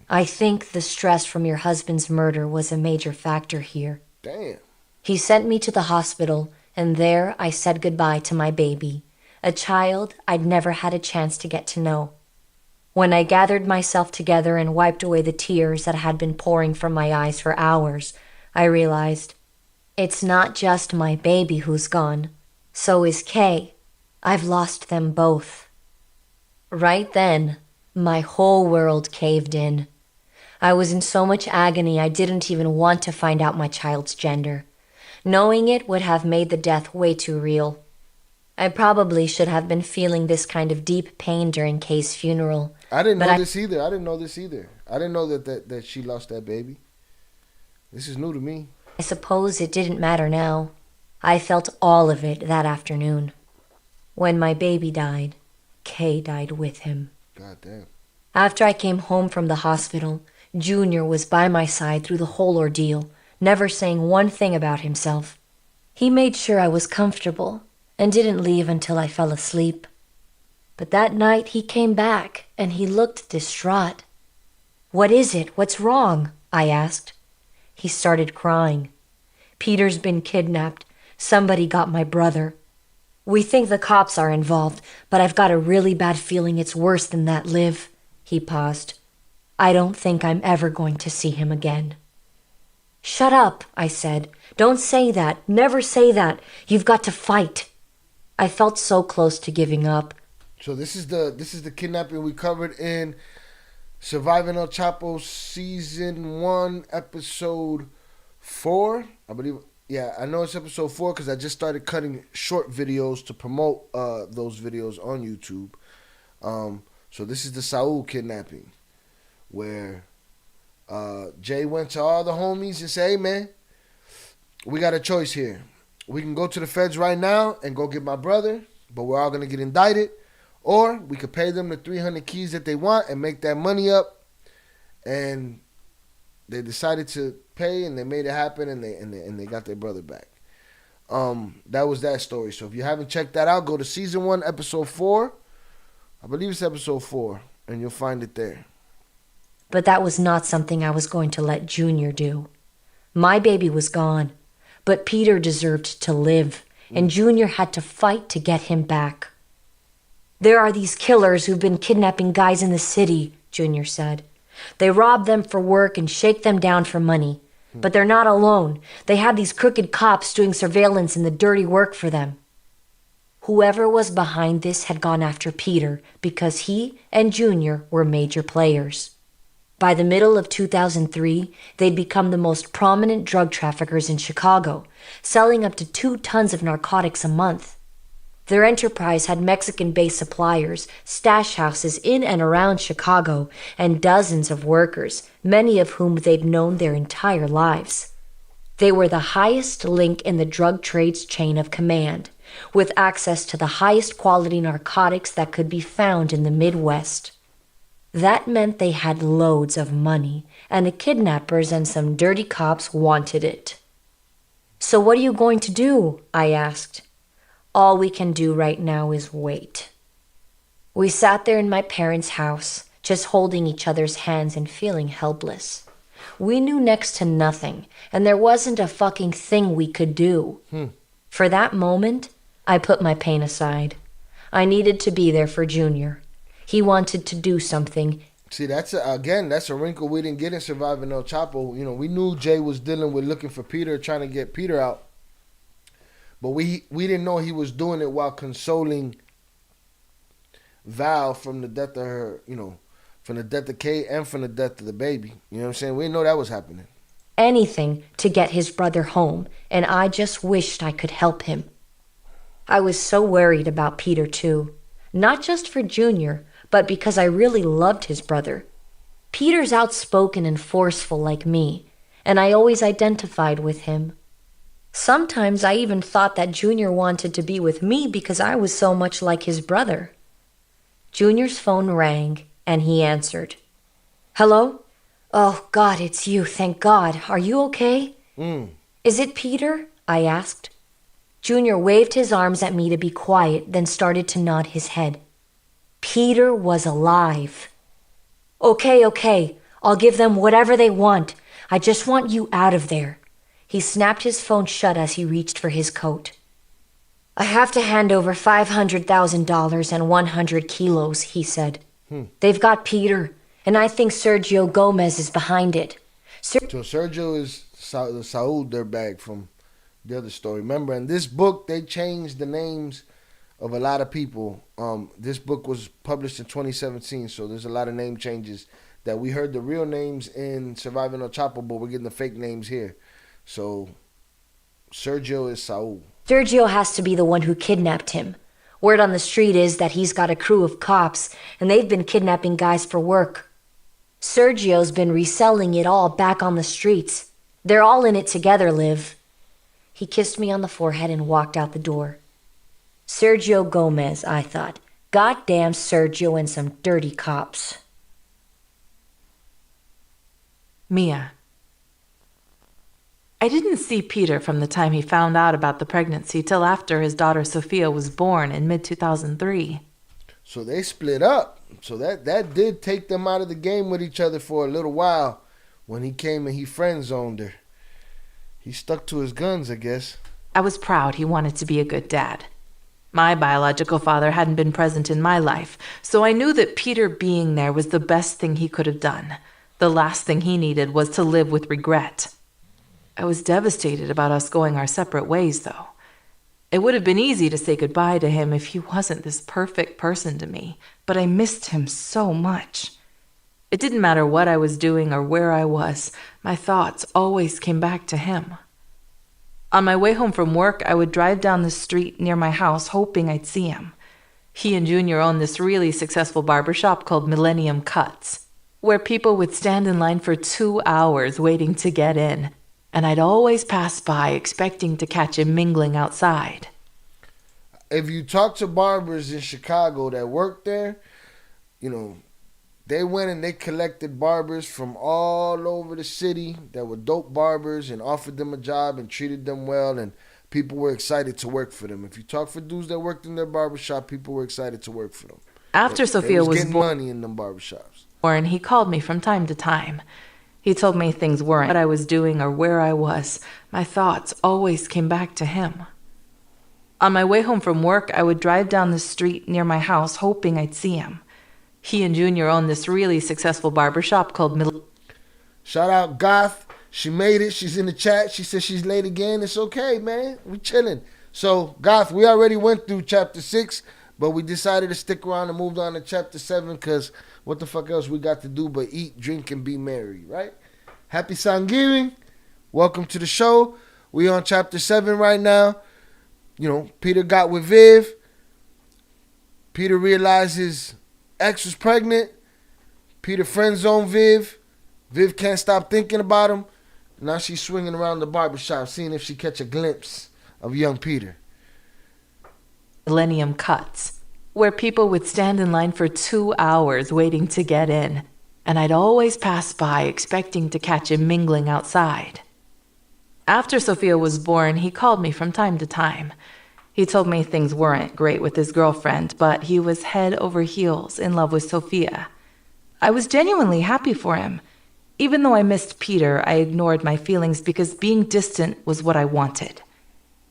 I think the stress from your husband's murder was a major factor here." Damn. He sent me to the hospital, and there I said goodbye to my baby, a child I'd never had a chance to get to know. When I gathered myself together and wiped away the tears that had been pouring from my eyes for hours, I realized, it's not just my baby who's gone. So is Kay. I've lost them both. Right then, my whole world caved in. I was in so much agony I didn't even want to find out my child's gender. Knowing it would have made the death way too real. I probably should have been feeling this kind of deep pain during Kay's funeral. I didn't know this either. I didn't know that she lost that baby. This is new to me. I suppose it didn't matter now. I felt all of it that afternoon. When my baby died, Kay died with him. God damn. After I came home from the hospital, Junior was by my side through the whole ordeal, never saying one thing about himself. He made sure I was comfortable and didn't leave until I fell asleep. But that night he came back and he looked distraught. "What is it? What's wrong?" I asked. He started crying. "Peter's been kidnapped. Somebody got my brother. We think the cops are involved, but I've got a really bad feeling it's worse than that, Liv." He paused. "I don't think I'm ever going to see him again." "Shut up," I said. "Don't say that. Never say that. You've got to fight." I felt so close to giving up. So this is the kidnapping we covered in Surviving El Chapo Season 1, Episode 4. I believe, yeah, I know it's Episode 4 because I just started cutting short videos to promote those videos on YouTube. So this is the Saul kidnapping, where Jay went to all the homies and said, "Hey, man, we got a choice here. We can go to the feds right now and go get my brother, but we're all going to get indicted. Or we could pay them the 300 keys that they want and make that money up." And they decided to pay, and they made it happen, and they got their brother back. That was that story. So if you haven't checked that out, go to Season 1, Episode 4. I believe it's Episode 4, and you'll find it there. But that was not something I was going to let Junior do. My baby was gone, but Peter deserved to live, and Junior had to fight to get him back. "There are these killers who've been kidnapping guys in the city," Junior said. "They rob them for work and shake them down for money. But they're not alone. They have these crooked cops doing surveillance and the dirty work for them." Whoever was behind this had gone after Peter because he and Junior were major players. By the middle of 2003, they'd become the most prominent drug traffickers in Chicago, selling up to 2 tons of narcotics a month. Their enterprise had Mexican-based suppliers, stash houses in and around Chicago, and dozens of workers, many of whom they'd known their entire lives. They were the highest link in the drug trade's chain of command, with access to the highest quality narcotics that could be found in the Midwest. That meant they had loads of money, and the kidnappers and some dirty cops wanted it. "So what are you going to do?" I asked. "All we can do right now is wait." We sat there in my parents' house, just holding each other's hands and feeling helpless. We knew next to nothing, and there wasn't a fucking thing we could do. For that moment, I put my pain aside. I needed to be there for Junior. He wanted to do something. See, that's a wrinkle we didn't get in Surviving El Chapo. You know, we knew Jay was dealing with looking for Peter, trying to get Peter out. But we didn't know he was doing it while consoling Val from the death of her, from the death of Kay and from the death of the baby. You know what I'm saying? We didn't know that was happening. Anything to get his brother home, and I just wished I could help him. I was so worried about Peter, too. Not just for Junior, but because I really loved his brother. Peter's outspoken and forceful like me, and I always identified with him. Sometimes I even thought that Junior wanted to be with me because I was so much like his brother. Junior's phone rang, and he answered. "Hello? Oh, God, it's you, thank God. Are you okay?" "Is it Peter?" I asked. Junior waved his arms at me to be quiet, then started to nod his head. Peter was alive. Okay, I'll give them whatever they want. I just want you out of there." He snapped his phone shut as he reached for his coat. "I have to hand over $500,000 and 100 kilos, he said. They've got Peter, and I think Sergio Gomez is behind it. So Sergio is the Saul dirtbag from the other story. Remember, in this book, they changed the names of a lot of people. This book was published in 2017, so there's a lot of name changes that we heard the real names in Surviving El Chapo, but we're getting the fake names here. So Sergio is Saul. Sergio has to be the one who kidnapped him. Word on the street is that he's got a crew of cops, and they've been kidnapping guys for work. Sergio's been reselling it all back on the streets. They're all in it together, Liv. He kissed me on the forehead and walked out the door. Sergio Gomez, I thought. Goddamn Sergio and some dirty cops. Mia. I didn't see Peter from the time he found out about the pregnancy till after his daughter Sophia was born in mid-2003. So they split up. So that did take them out of the game with each other for a little while when he came and he friend-zoned her. He stuck to his guns, I guess. I was proud he wanted to be a good dad. My biological father hadn't been present in my life, so I knew that Peter being there was the best thing he could have done. The last thing he needed was to live with regret. I was devastated about us going our separate ways, though. It would have been easy to say goodbye to him if he wasn't this perfect person to me, but I missed him so much. It didn't matter what I was doing or where I was, my thoughts always came back to him. On my way home from work, I would drive down the street near my house hoping I'd see him. He and Junior owned this really successful barbershop called Millennium Cuts, where people would stand in line for 2 hours waiting to get in, and I'd always pass by expecting to catch him mingling outside. If you talk to barbers in Chicago that worked there, they went and they collected barbers from all over the city that were dope barbers and offered them a job and treated them well, and people were excited to work for them. If you talk for dudes that worked in their barbershop, people were excited to work for them. After Sophia was getting money in them barbershops. Born, he called me from time to time. He told me things weren't what I was doing or where I was. My thoughts always came back to him. On my way home from work, I would drive down the street near my house hoping I'd see him. He and Junior owned this really successful barbershop called Shout out Goth. She made it. She's in the chat. She said she's late again. It's okay, man. We chilling. So, Goth, we already went through chapter 6, but we decided to stick around and moved on to chapter 7 because what the fuck else we got to do but eat, drink, and be merry, right? Happy Thanksgiving. Welcome to the show. We on chapter 7 right now. Peter got with Viv. Peter realized his ex was pregnant. Peter friend-zoned Viv. Viv can't stop thinking about him. Now she's swinging around the barbershop, seeing if she catch a glimpse of young Peter. Millennium Cuts, where people would stand in line for 2 hours waiting to get in, and I'd always pass by expecting to catch him mingling outside. After Sophia was born, he called me from time to time. He told me things weren't great with his girlfriend, but he was head over heels in love with Sophia. I was genuinely happy for him. Even though I missed Peter, I ignored my feelings because being distant was what I wanted.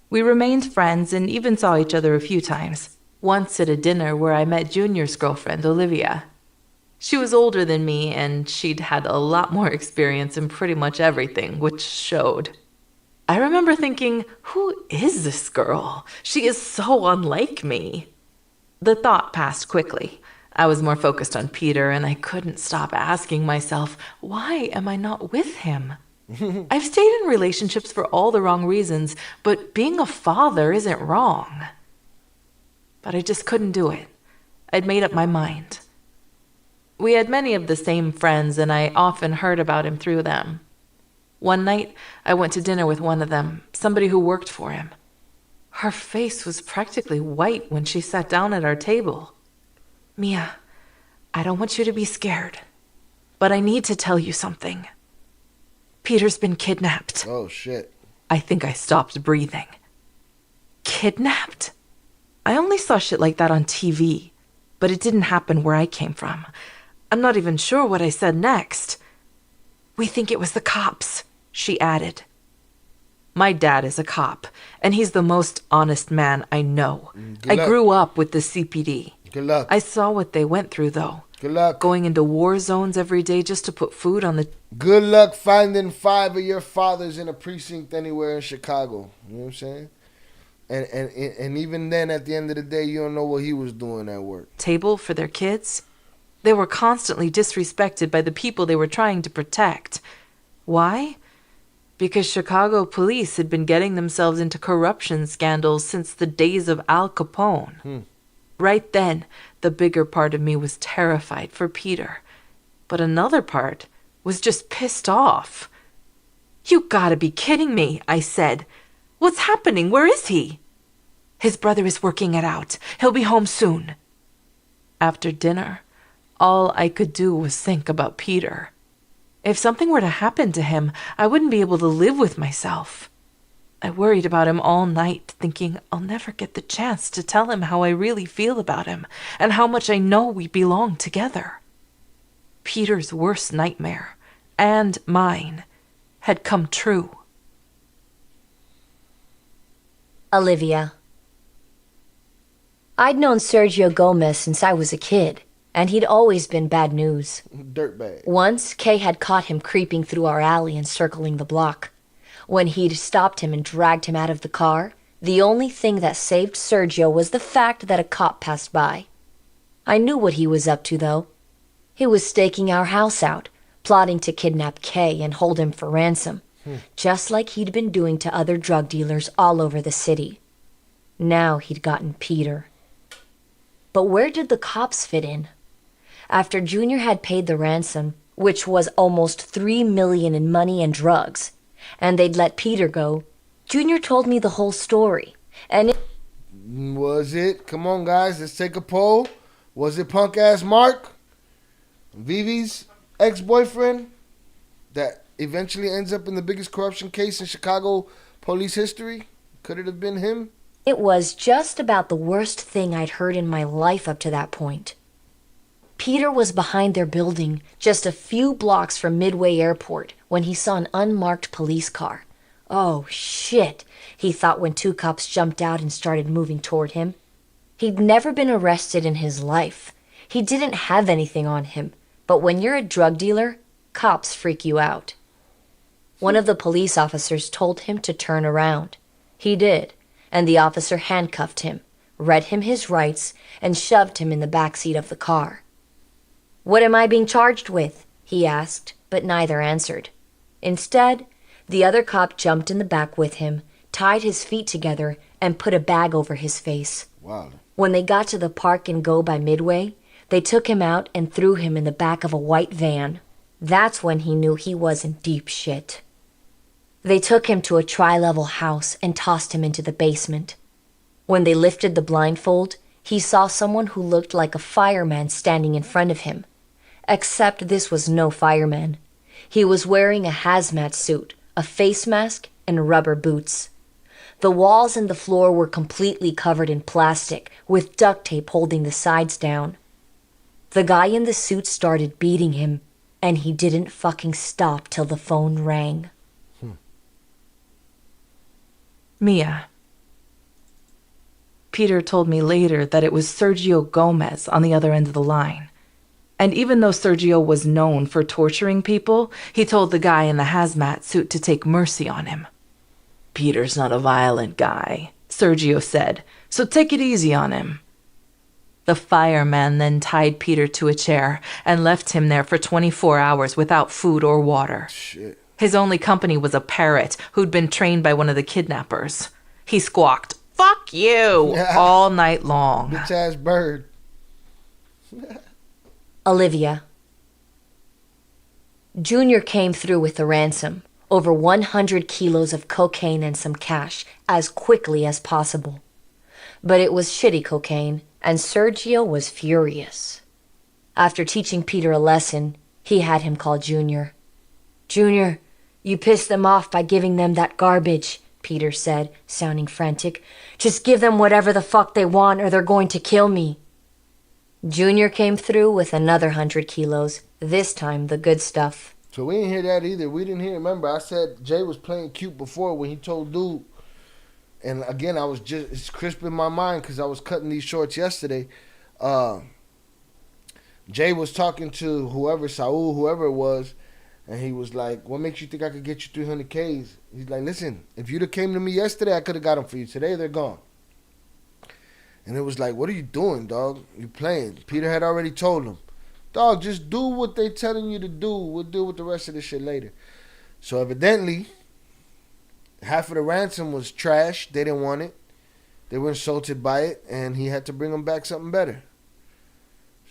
We remained friends and even saw each other a few times. Once at a dinner where I met Junior's girlfriend, Olivia. She was older than me, and she'd had a lot more experience in pretty much everything, which showed. I remember thinking, who is this girl? She is so unlike me. The thought passed quickly. I was more focused on Peter, and I couldn't stop asking myself, why am I not with him? I've stayed in relationships for all the wrong reasons, but being a father isn't wrong. But I just couldn't do it. I'd made up my mind. We had many of the same friends, and I often heard about him through them. One night, I went to dinner with one of them, somebody who worked for him. Her face was practically white when she sat down at our table. Mia, I don't want you to be scared, but I need to tell you something. Peter's been kidnapped. Oh, shit. I think I stopped breathing. Kidnapped? I only saw shit like that on TV, but it didn't happen where I came from. I'm not even sure what I said next. We think it was the cops, she added. My dad is a cop, and he's the most honest man I know. I grew up with the CPD. Good luck. I saw what they went through, though. Good luck. Going into war zones every day just to put food on the... Good luck finding 5 of your fathers in a precinct anywhere in Chicago. You know what I'm saying? And even then, at the end of the day, you don't know what he was doing at work. Table for their kids? They were constantly disrespected by the people they were trying to protect. Why? Because Chicago police had been getting themselves into corruption scandals since the days of Al Capone. Right then, the bigger part of me was terrified for Peter. But another part was just pissed off. You gotta be kidding me, I said. What's happening? Where is he? His brother is working it out. He'll be home soon. After dinner, all I could do was think about Peter. If something were to happen to him, I wouldn't be able to live with myself. I worried about him all night, thinking I'll never get the chance to tell him how I really feel about him and how much I know we belong together. Peter's worst nightmare, and mine, had come true. Olivia. I'd known Sergio Gomez since I was a kid, and he'd always been bad news. Dirtbag. Once, Kay had caught him creeping through our alley and circling the block. When he'd stopped him and dragged him out of the car, the only thing that saved Sergio was the fact that a cop passed by. I knew what he was up to, though. He was staking our house out, plotting to kidnap Kay and hold him for ransom, just like he'd been doing to other drug dealers all over the city. Now he'd gotten Peter. But where did the cops fit in? After Junior had paid the ransom, which was almost $3 million in money and drugs, and they'd let Peter go, Junior told me the whole story. And Was it? Come on, guys. Let's take a poll. Was it punk-ass Mark, Vivi's ex-boyfriend, that eventually ends up in the biggest corruption case in Chicago police history? Could it have been him? it was just about the worst thing I'd heard in my life up to that point. Peter was behind their building, just a few blocks from Midway Airport, when he saw an unmarked police car. Oh, shit, he thought when two cops jumped out and started moving toward him. He'd never been arrested in his life. He didn't have anything on him. But when you're a drug dealer, cops freak you out. One of the police officers told him to turn around. He did, and the officer handcuffed him, read him his rights, and shoved him in the backseat of the car. "What am I being charged with?" he asked, but neither answered. Instead, the other cop jumped in the back with him, tied his feet together, and put a bag over his face. Wow. When they got to the Park and Go by Midway, they took him out and threw him in the back of a white van. That's when he knew he was in deep shit. They took him to a tri-level house and tossed him into the basement. When they lifted the blindfold, he saw someone who looked like a fireman standing in front of him. Except this was no fireman. He was wearing a hazmat suit, a face mask, and rubber boots. The walls and the floor were completely covered in plastic, with duct tape holding the sides down. The guy in the suit started beating him, and he didn't fucking stop till the phone rang. Mia. Peter told me later that it was Sergio Gomez on the other end of the line. And even though Sergio was known for torturing people, he told the guy in the hazmat suit to take mercy on him. "Peter's not a violent guy," Sergio said, "so take it easy on him." The fireman then tied Peter to a chair and left him there for 24 hours without food or water. Shit. His only company was a parrot who'd been trained by one of the kidnappers. He squawked, "Fuck you," all night long. Bitch ass bird. Olivia. Junior came through with the ransom, over 100 kilos of cocaine and some cash, as quickly as possible. But it was shitty cocaine, and Sergio was furious. After teaching Peter a lesson, he had him call Junior. "Junior, you pissed them off by giving them that garbage," Peter said, sounding frantic. "Just give them whatever the fuck they want or they're going to kill me." Junior came through with another 100 kilos, this time the good stuff. So we didn't hear that either. We didn't hear. Remember, I said Jay was playing cute before when he told dude. And again, I was just, it's crisp in my mind because I was cutting these shorts yesterday. Jay was talking to whoever, Saul, whoever it was, and he was like, "What makes you think I could get you 300 Ks? He's like, "Listen, if you'd have came to me yesterday, I could have got them for you. Today, they're gone." And it was like, "What are you doing, dog? You playing?" Peter had already told him, "Dog, just do what they telling you to do. We'll deal with the rest of this shit later." So evidently, half of the ransom was trash. They didn't want it. They were insulted by it, and he had to bring them back something better.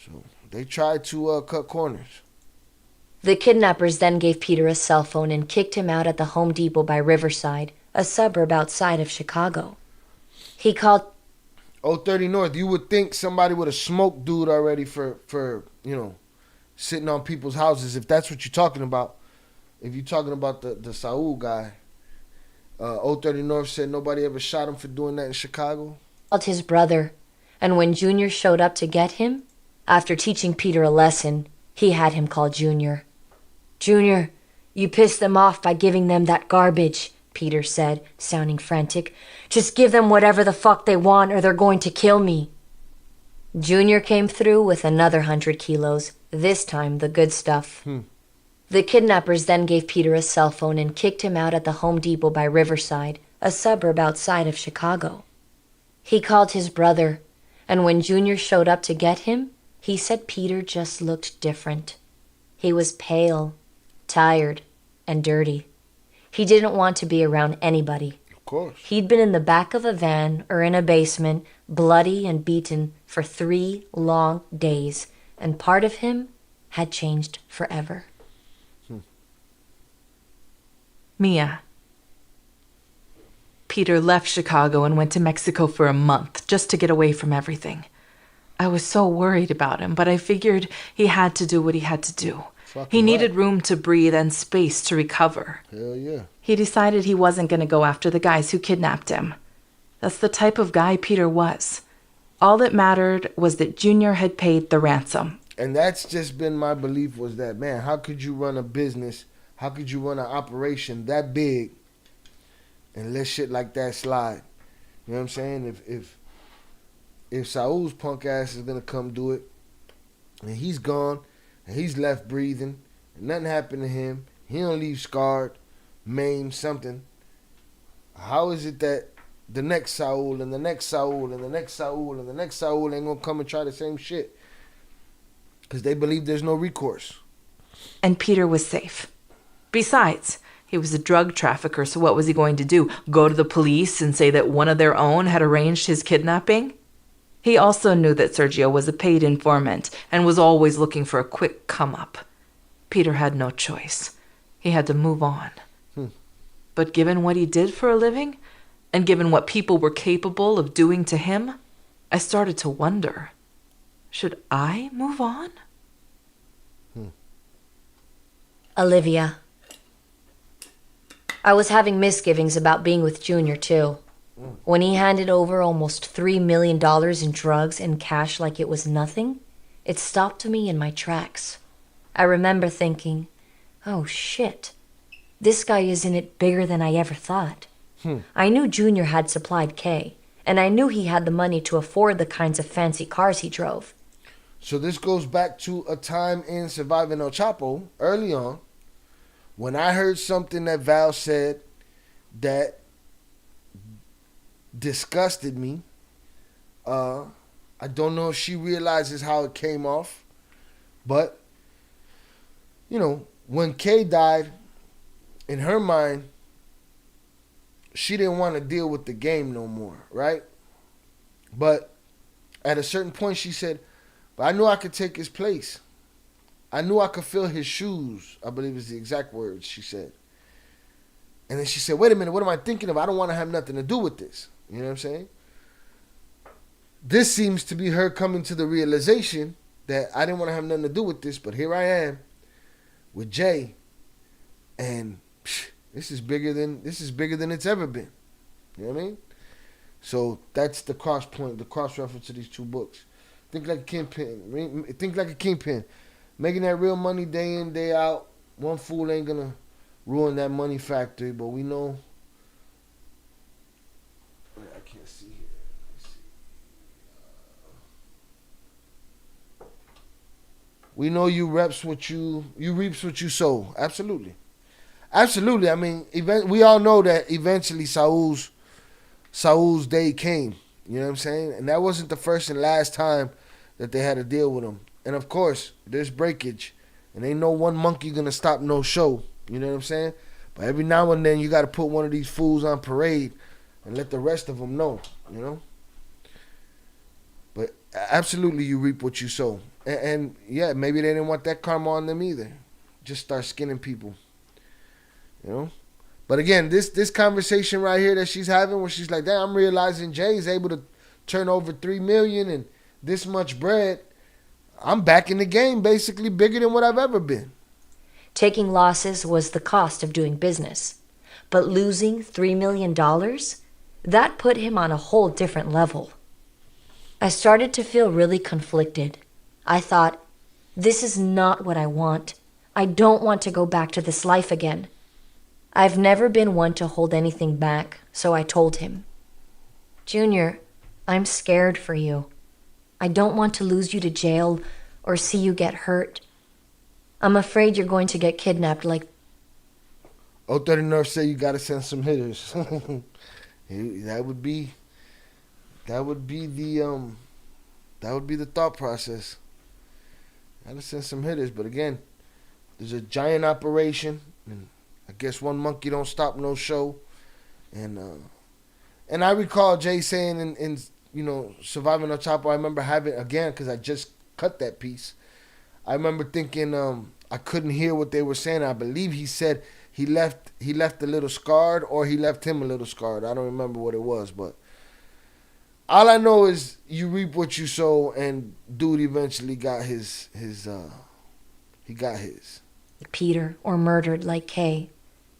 So they tried to cut corners. The kidnappers then gave Peter a cell phone and kicked him out at the Home Depot by Riverside, a suburb outside of Chicago. He called 030 North. You would think somebody would have smoked dude already for sitting on people's houses, if that's what you're talking about. If you're talking about the Saul guy. 030 North said nobody ever shot him for doing that in Chicago. Called his brother, and when Junior showed up to get him, after teaching Peter a lesson, he had him call Junior. Junior, you pissed them off by giving them that garbage, Peter said, sounding frantic. Just give them whatever the fuck they want or they're going to kill me. Junior came through with another 100 kilos, this time the good stuff. The kidnappers then gave Peter a cell phone and kicked him out at the Home Depot by Riverside, a suburb outside of Chicago. He called his brother, and when Junior showed up to get him, he said Peter just looked different. He was pale, tired, and dirty. He didn't want to be around anybody. Of course. He'd been in the back of a van or in a basement, bloody and beaten for 3 long days, and part of him had changed forever. Mia. Peter left Chicago and went to Mexico for a month just to get away from everything. I was so worried about him, but I figured he had to do what he had to do. He needed room to breathe and space to recover. Hell yeah. He decided he wasn't going to go after the guys who kidnapped him. That's the type of guy Peter was. All that mattered was that Junior had paid the ransom. And that's just been my belief, was that, man, how could you run a business, how could you run an operation that big and let shit like that slide? You know what I'm saying? If Saul's punk ass is going to come do it, and he's gone, and he's left breathing, and nothing happened to him, he don't leave scarred, maimed, something, how is it that the next Saul and the next Saul and the next Saul and the next Saul ain't going to come and try the same shit? Because they believe there's no recourse. And Peter was safe. Besides, he was a drug trafficker, so what was he going to do? Go to the police and say that one of their own had arranged his kidnapping? He also knew that Sergio was a paid informant and was always looking for a quick come-up. Peter had no choice. He had to move on. But given what he did for a living, and given what people were capable of doing to him, I started to wonder, should I move on? Olivia. I was having misgivings about being with Junior, too. When he handed over almost $3 million in drugs and cash like it was nothing, it stopped me in my tracks. I remember thinking, oh shit, this guy is in it bigger than I ever thought. I knew Junior had supplied Kay, and I knew he had the money to afford the kinds of fancy cars he drove. So this goes back to a time in Surviving El Chapo, early on, when I heard something that Val said that disgusted me. I don't know if she realizes how it came off, but, when Kay died, in her mind, she didn't want to deal with the game no more, right? But at a certain point, she said, but I knew I could take his place. I knew I could fill his shoes, I believe is the exact words she said. And then she said, wait a minute, what am I thinking of? I don't want to have nothing to do with this. You know what I'm saying? This seems to be her coming to the realization that I didn't want to have nothing to do with this, but here I am with Jay, and this is bigger than it's ever been. You know what I mean? So that's the cross point, the cross reference to these two books. Think like a kingpin. Making that real money day in, day out. One fool ain't gonna ruin that money factory, but we know. I can't see here. We know you reaps what you reaps what you sow. Absolutely. I mean, we all know that eventually Saul's day came. You know what I'm saying? And that wasn't the first and last time that they had to deal with him. And of course, there's breakage. And ain't no one monkey gonna stop no show. You know what I'm saying? But every now and then you gotta put one of these fools on parade and let the rest of them know, But absolutely you reap what you sow. And yeah, maybe they didn't want that karma on them either. Just start skinning people. But again, this conversation right here that she's having, where she's like, damn, I'm realizing Jay's able to turn over 3 million and this much bread, I'm back in the game, basically bigger than what I've ever been. Taking losses was the cost of doing business, but losing $3 million, that put him on a whole different level. I started to feel really conflicted. I thought, this is not what I want. I don't want to go back to this life again. I've never been one to hold anything back, so I told him, Junior, I'm scared for you. I don't want to lose you to jail or see you get hurt. I'm afraid you're going to get kidnapped like... 030 North say you gotta send some hitters. that would be the thought process. Gotta send some hitters, but again, there's a giant operation, and I guess one monkey don't stop no show. And I recall Jay saying in Surviving on Chopper, I remember having, again, because I just cut that piece, I remember thinking I couldn't hear what they were saying. I believe he said he left a little scarred, or he left him a little scarred. I don't remember what it was, but all I know is you reap what you sow, and dude eventually got his. He got his. Peter or murdered like Kay.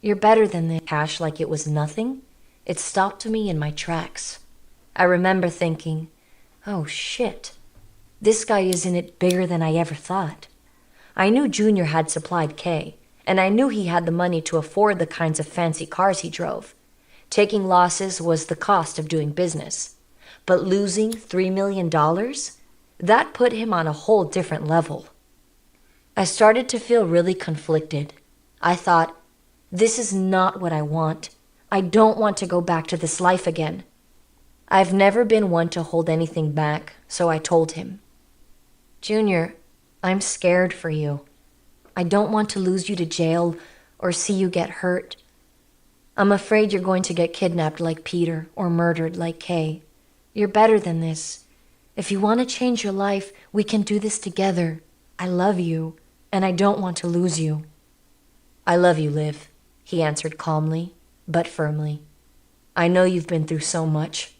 You're better than the cash like it was nothing. It stopped me in my tracks. I remember thinking, oh shit, this guy is in it bigger than I ever thought. I knew Junior had supplied Kay, and I knew he had the money to afford the kinds of fancy cars he drove. Taking losses was the cost of doing business. But losing $3 million, that put him on a whole different level. I started to feel really conflicted. I thought, this is not what I want. I don't want to go back to this life again. I've never been one to hold anything back, so I told him, Junior, I'm scared for you. I don't want to lose you to jail or see you get hurt. I'm afraid you're going to get kidnapped like Peter or murdered like Kay. You're better than this. If you want to change your life, we can do this together. I love you, and I don't want to lose you. I love you, Liv, he answered calmly, but firmly. I know you've been through so much.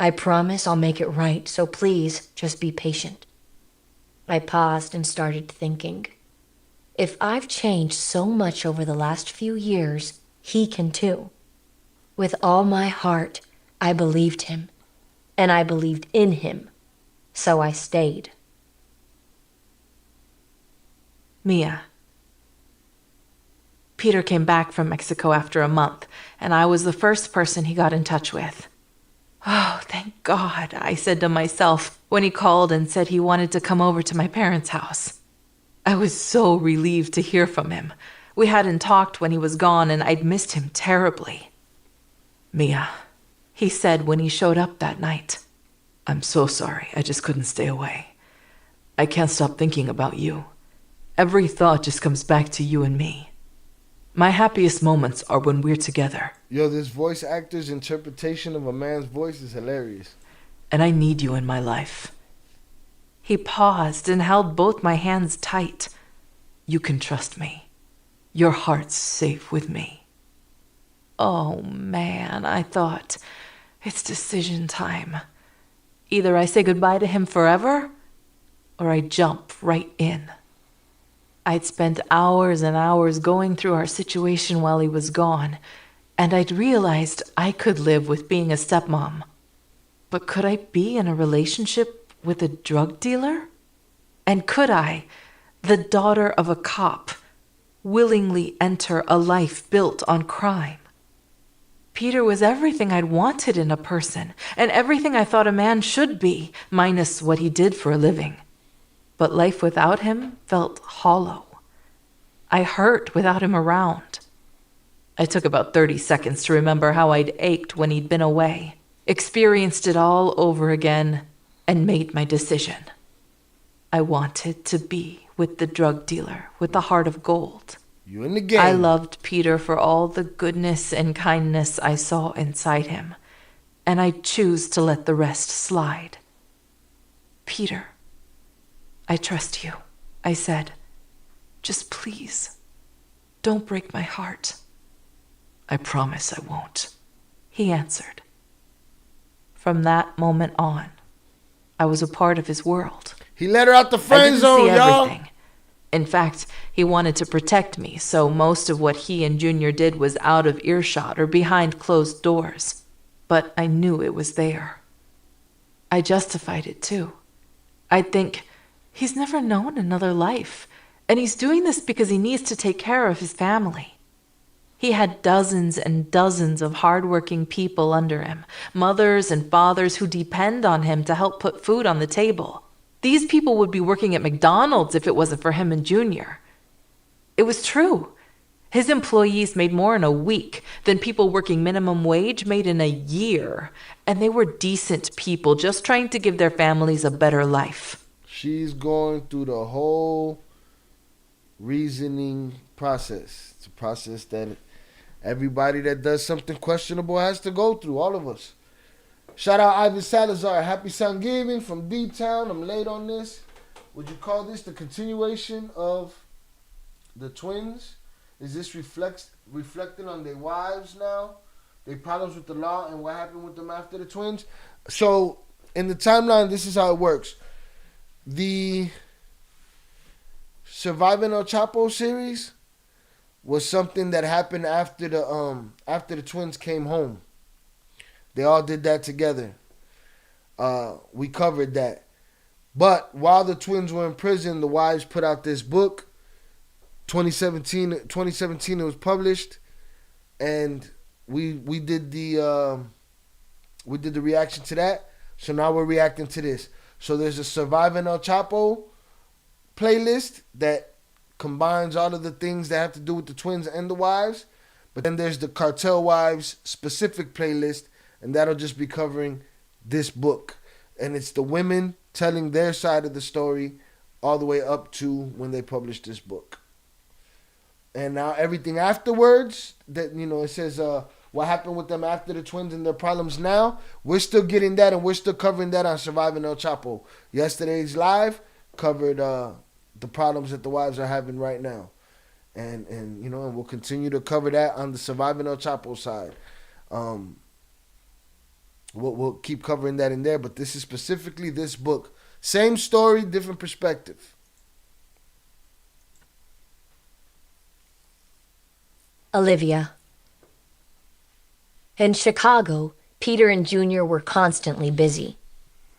I promise I'll make it right, so please just be patient. I paused and started thinking. If I've changed so much over the last few years, he can too. With all my heart, I believed him, and I believed in him, so I stayed. Mia. Peter came back from Mexico after a month, and I was the first person he got in touch with. Oh, thank God, I said to myself when he called and said he wanted to come over to my parents' house. I was so relieved to hear from him. We hadn't talked when he was gone, and I'd missed him terribly. Mia, he said when he showed up that night. I'm so sorry, I just couldn't stay away. I can't stop thinking about you. Every thought just comes back to you and me. My happiest moments are when we're together. Yo, this voice actor's interpretation of a man's voice is hilarious. And I need you in my life. He paused and held both my hands tight. You can trust me. Your heart's safe with me. Oh, man, I thought, it's decision time. Either I say goodbye to him forever, or I jump right in. I'd spent hours and hours going through our situation while he was gone, and I'd realized I could live with being a stepmom. But could I be in a relationship with a drug dealer? And could I, the daughter of a cop, willingly enter a life built on crime? Peter was everything I'd wanted in a person, and everything I thought a man should be, minus what he did for a living. But life without him felt hollow. I hurt without him around. I took about 30 seconds to remember how I'd ached when he'd been away, experienced it all over again, and made my decision. I wanted to be with the drug dealer with the heart of gold. You in the game. I loved Peter for all the goodness and kindness I saw inside him, and I choose to let the rest slide. Peter, I trust you, I said. Just please, don't break my heart. I promise I won't, he answered. From that moment on, I was a part of his world. He let her out the I friend didn't zone, see y'all. everything. In fact, he wanted to protect me, so most of what he and Junior did was out of earshot or behind closed doors. But I knew it was there. I justified it too. I'd think, he's never known another life, and he's doing this because he needs to take care of his family. He had dozens and dozens of hardworking people under him, mothers and fathers who depend on him to help put food on the table. These people would be working at McDonald's if it wasn't for him and Junior. It was true. His employees made more in a week than people working minimum wage made in a year, and they were decent people just trying to give their families a better life. She's going through the whole reasoning process. It's a process that everybody that does something questionable has to go through, all of us. Shout out Ivan Salazar. Happy Thanksgiving from D-Town. I'm late on this. Would you call this the continuation of the twins? Is this reflecting on their wives now? Their problems with the law and what happened with them after the twins? So, in the timeline, this is how it works. The Surviving El Chapo series was something that happened after the twins came home. They all did that together. We covered that. But while the twins were in prison, the wives put out this book. 2017 it was published, and we did the reaction to that. So now we're reacting to this. So there's a Surviving El Chapo playlist that combines all of the things that have to do with the twins and the wives. But then there's the Cartel Wives specific playlist, and that'll just be covering this book. And it's the women telling their side of the story all the way up to when they published this book. And now everything afterwards, that, you know, it says what happened with them after the twins and their problems now, we're still getting that, and we're still covering that on Surviving El Chapo. Yesterday's live covered the problems that the wives are having right now. And you know, and we'll continue to cover that on the Surviving El Chapo side. We'll keep covering that in there, but this is specifically this book. Same story, different perspective. Olivia. In Chicago, Peter and Junior were constantly busy.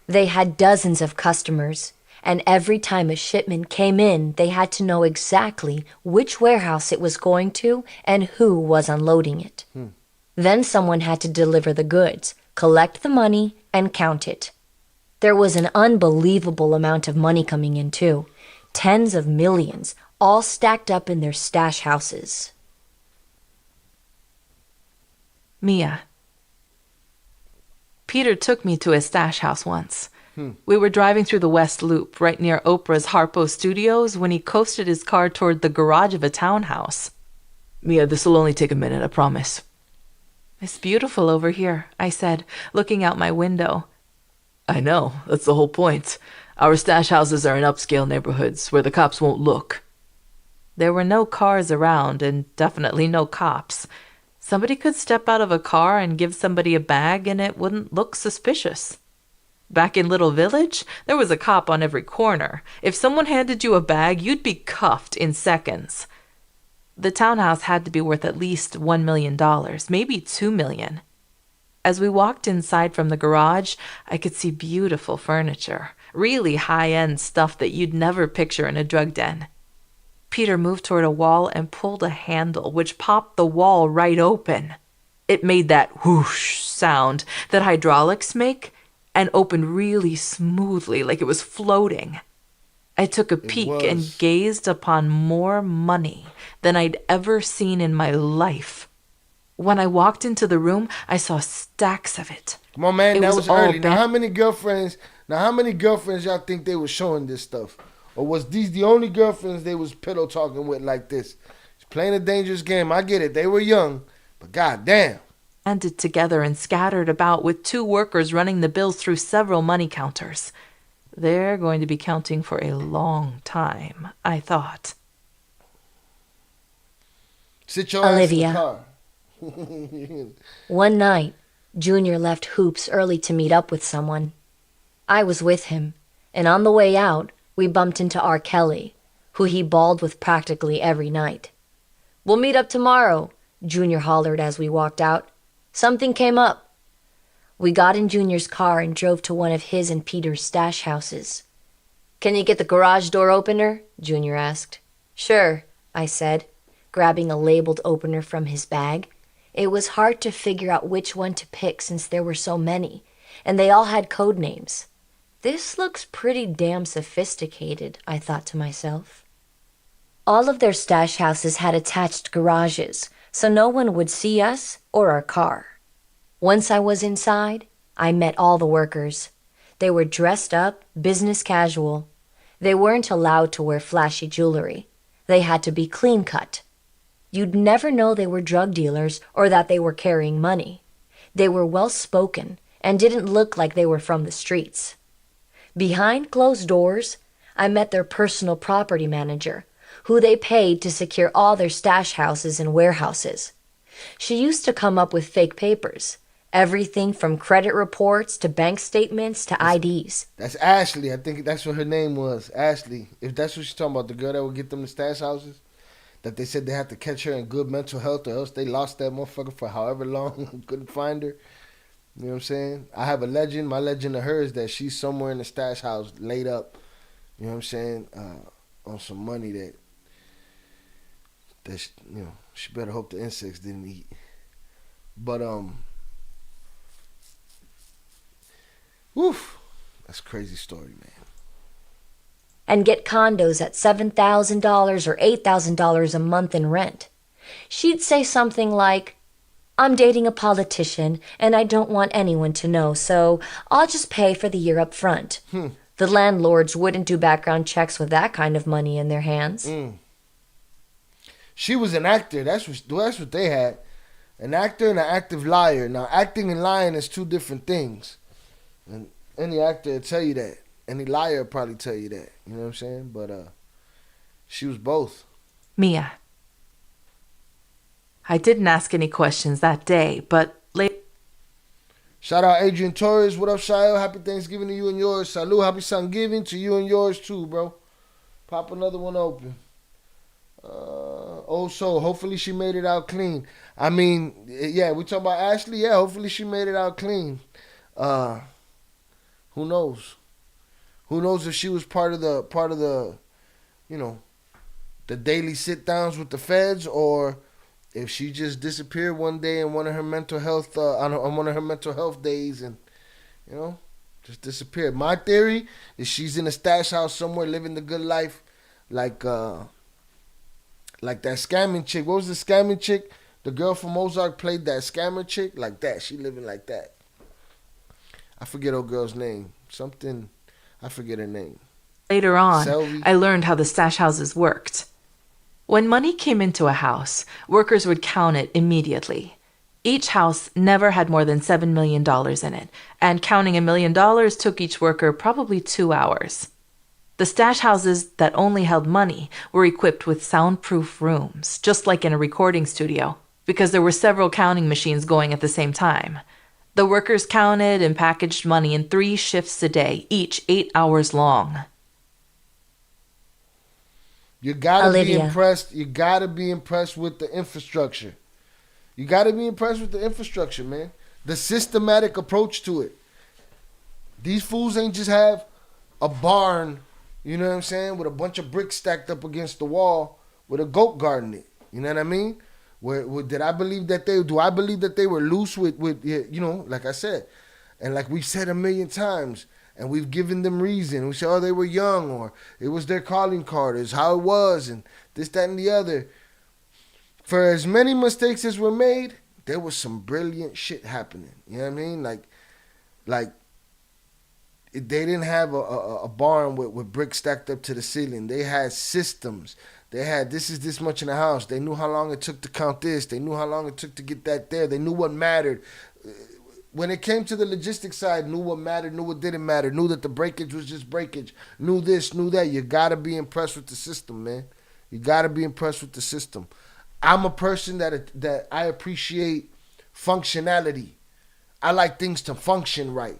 They had dozens of customers, and every time a shipment came in, they had to know exactly which warehouse it was going to and who was unloading it. Then someone had to deliver the goods, collect the money, and count it. There was an unbelievable amount of money coming in, too. Tens of millions, all stacked up in their stash houses. Mia. Peter took me to his stash house once. We were driving through the West Loop, right near Oprah's Harpo Studios, when he coasted his car toward the garage of a townhouse. Mia, this'll only take a minute, I promise. It's beautiful over here, I said, looking out my window. I know, that's the whole point. Our stash houses are in upscale neighborhoods where the cops won't look. There were no cars around, and definitely no cops. Somebody could step out of a car and give somebody a bag, and it wouldn't look suspicious. Back in Little Village, there was a cop on every corner. If someone handed you a bag, you'd be cuffed in seconds. The townhouse had to be worth at least $1 million, maybe $2 million. As we walked inside from the garage, I could see beautiful furniture, really high-end stuff that you'd never picture in a drug den. Peter moved toward a wall and pulled a handle, which popped the wall right open. It made that whoosh sound that hydraulics make, and opened really smoothly, like it was floating. I took a peek and gazed upon more money than I'd ever seen in my life. When I walked into the room, I saw stacks of it. Come on, man, that was early. Now, how many girlfriends y'all think they were showing this stuff? Or was these the only girlfriends they was pillow talking with like this? It's playing a dangerous game. I get it. They were young, but goddamn. Banded together and scattered about with 2 workers running the bills through several money counters. They're going to be counting for a long time, I thought. Sit your Olivia. ass in the car. One night, Junior left Hoops early to meet up with someone. I was with him, and on the way out, we bumped into R. Kelly, who he balled with practically every night. "We'll meet up tomorrow," Junior hollered as we walked out. "Something came up." We got in Junior's car and drove to one of his and Peter's stash houses. "Can you get the garage door opener?" Junior asked. "Sure," I said, grabbing a labeled opener from his bag. It was hard to figure out which one to pick since there were so many, and they all had code names. This looks pretty damn sophisticated, I thought to myself. All of their stash houses had attached garages, so no one would see us or our car. Once I was inside, I met all the workers. They were dressed up, business casual. They weren't allowed to wear flashy jewelry. They had to be clean cut. You'd never know they were drug dealers or that they were carrying money. They were well-spoken and didn't look like they were from the streets. Behind closed doors, I met their personal property manager, who they paid to secure all their stash houses and warehouses. She used to come up with fake papers, everything from credit reports to bank statements to IDs. That's Ashley. I think that's what her name was. Ashley. If that's what she's talking about, the girl that would get them the stash houses, that they said they had to catch her in good mental health or else they lost that motherfucker for however long, couldn't find her. You know what I'm saying? I have a legend. My legend of her is that she's somewhere in the stash house laid up, you know what I'm saying, on some money that she, she better hope the insects didn't eat. But, woof, that's a crazy story, man. And get condos at $7,000 or $8,000 a month in rent. She'd say something like, "I'm dating a politician and I don't want anyone to know, so I'll just pay for the year up front." The landlords wouldn't do background checks with that kind of money in their hands. She was an actor. That's what they had. An actor and an active liar. Now, acting and lying is two different things. And any actor will tell you that. Any liar will probably tell you that. You know what I'm saying? But she was both. Mia. I didn't ask any questions that day, but later. Shout out Adrian Torres. What up, Shael? Happy Thanksgiving to you and yours. Salud. Happy Thanksgiving to you and yours too, bro. Pop another one open. Also, hopefully she made it out clean. I mean, yeah, we talking about Ashley. Yeah, hopefully she made it out clean. Who knows? Who knows if she was part of the, the daily sit downs with the feds, or if she just disappeared one day in one of her mental health on one of her mental health days and just disappeared. My theory is she's in a stash house somewhere living the good life, like that scamming chick. What was the scamming chick? The girl from Ozark played that scammer chick like that. She living like that. I forget old girl's name. Something. I forget her name. Later on, Selby. I learned how the stash houses worked. When money came into a house, workers would count it immediately. Each house never had more than $7 million in it, and counting $1 million took each worker probably 2 hours. The stash houses that only held money were equipped with soundproof rooms, just like in a recording studio, because there were several counting machines going at the same time. The workers counted and packaged money in 3 shifts a day, each 8 hours long. You gotta Olivia. be impressed. You gotta be impressed with the infrastructure. You gotta be impressed with the infrastructure, man. The systematic approach to it. These fools ain't just have a barn, you know what I'm saying, with a bunch of bricks stacked up against the wall with a goat guard in it. You know what I mean? Do I believe that they were loose with like I said, and like we've said a million times, and we've given them reason. We say, oh, they were young, or it was their calling card, is how it was, and this, that, and the other. For as many mistakes as were made, there was some brilliant shit happening. You know what I mean? Like they didn't have a barn with bricks stacked up to the ceiling. They had systems. They had this is this much in the house. They knew how long it took to count this. They knew how long it took to get that there. They knew what mattered. When it came to the logistics side, knew what mattered, knew what didn't matter, knew that the breakage was just breakage, knew this, knew that. You got to be impressed with the system, man. You got to be impressed with the system. I'm a person that I appreciate functionality. I like things to function right.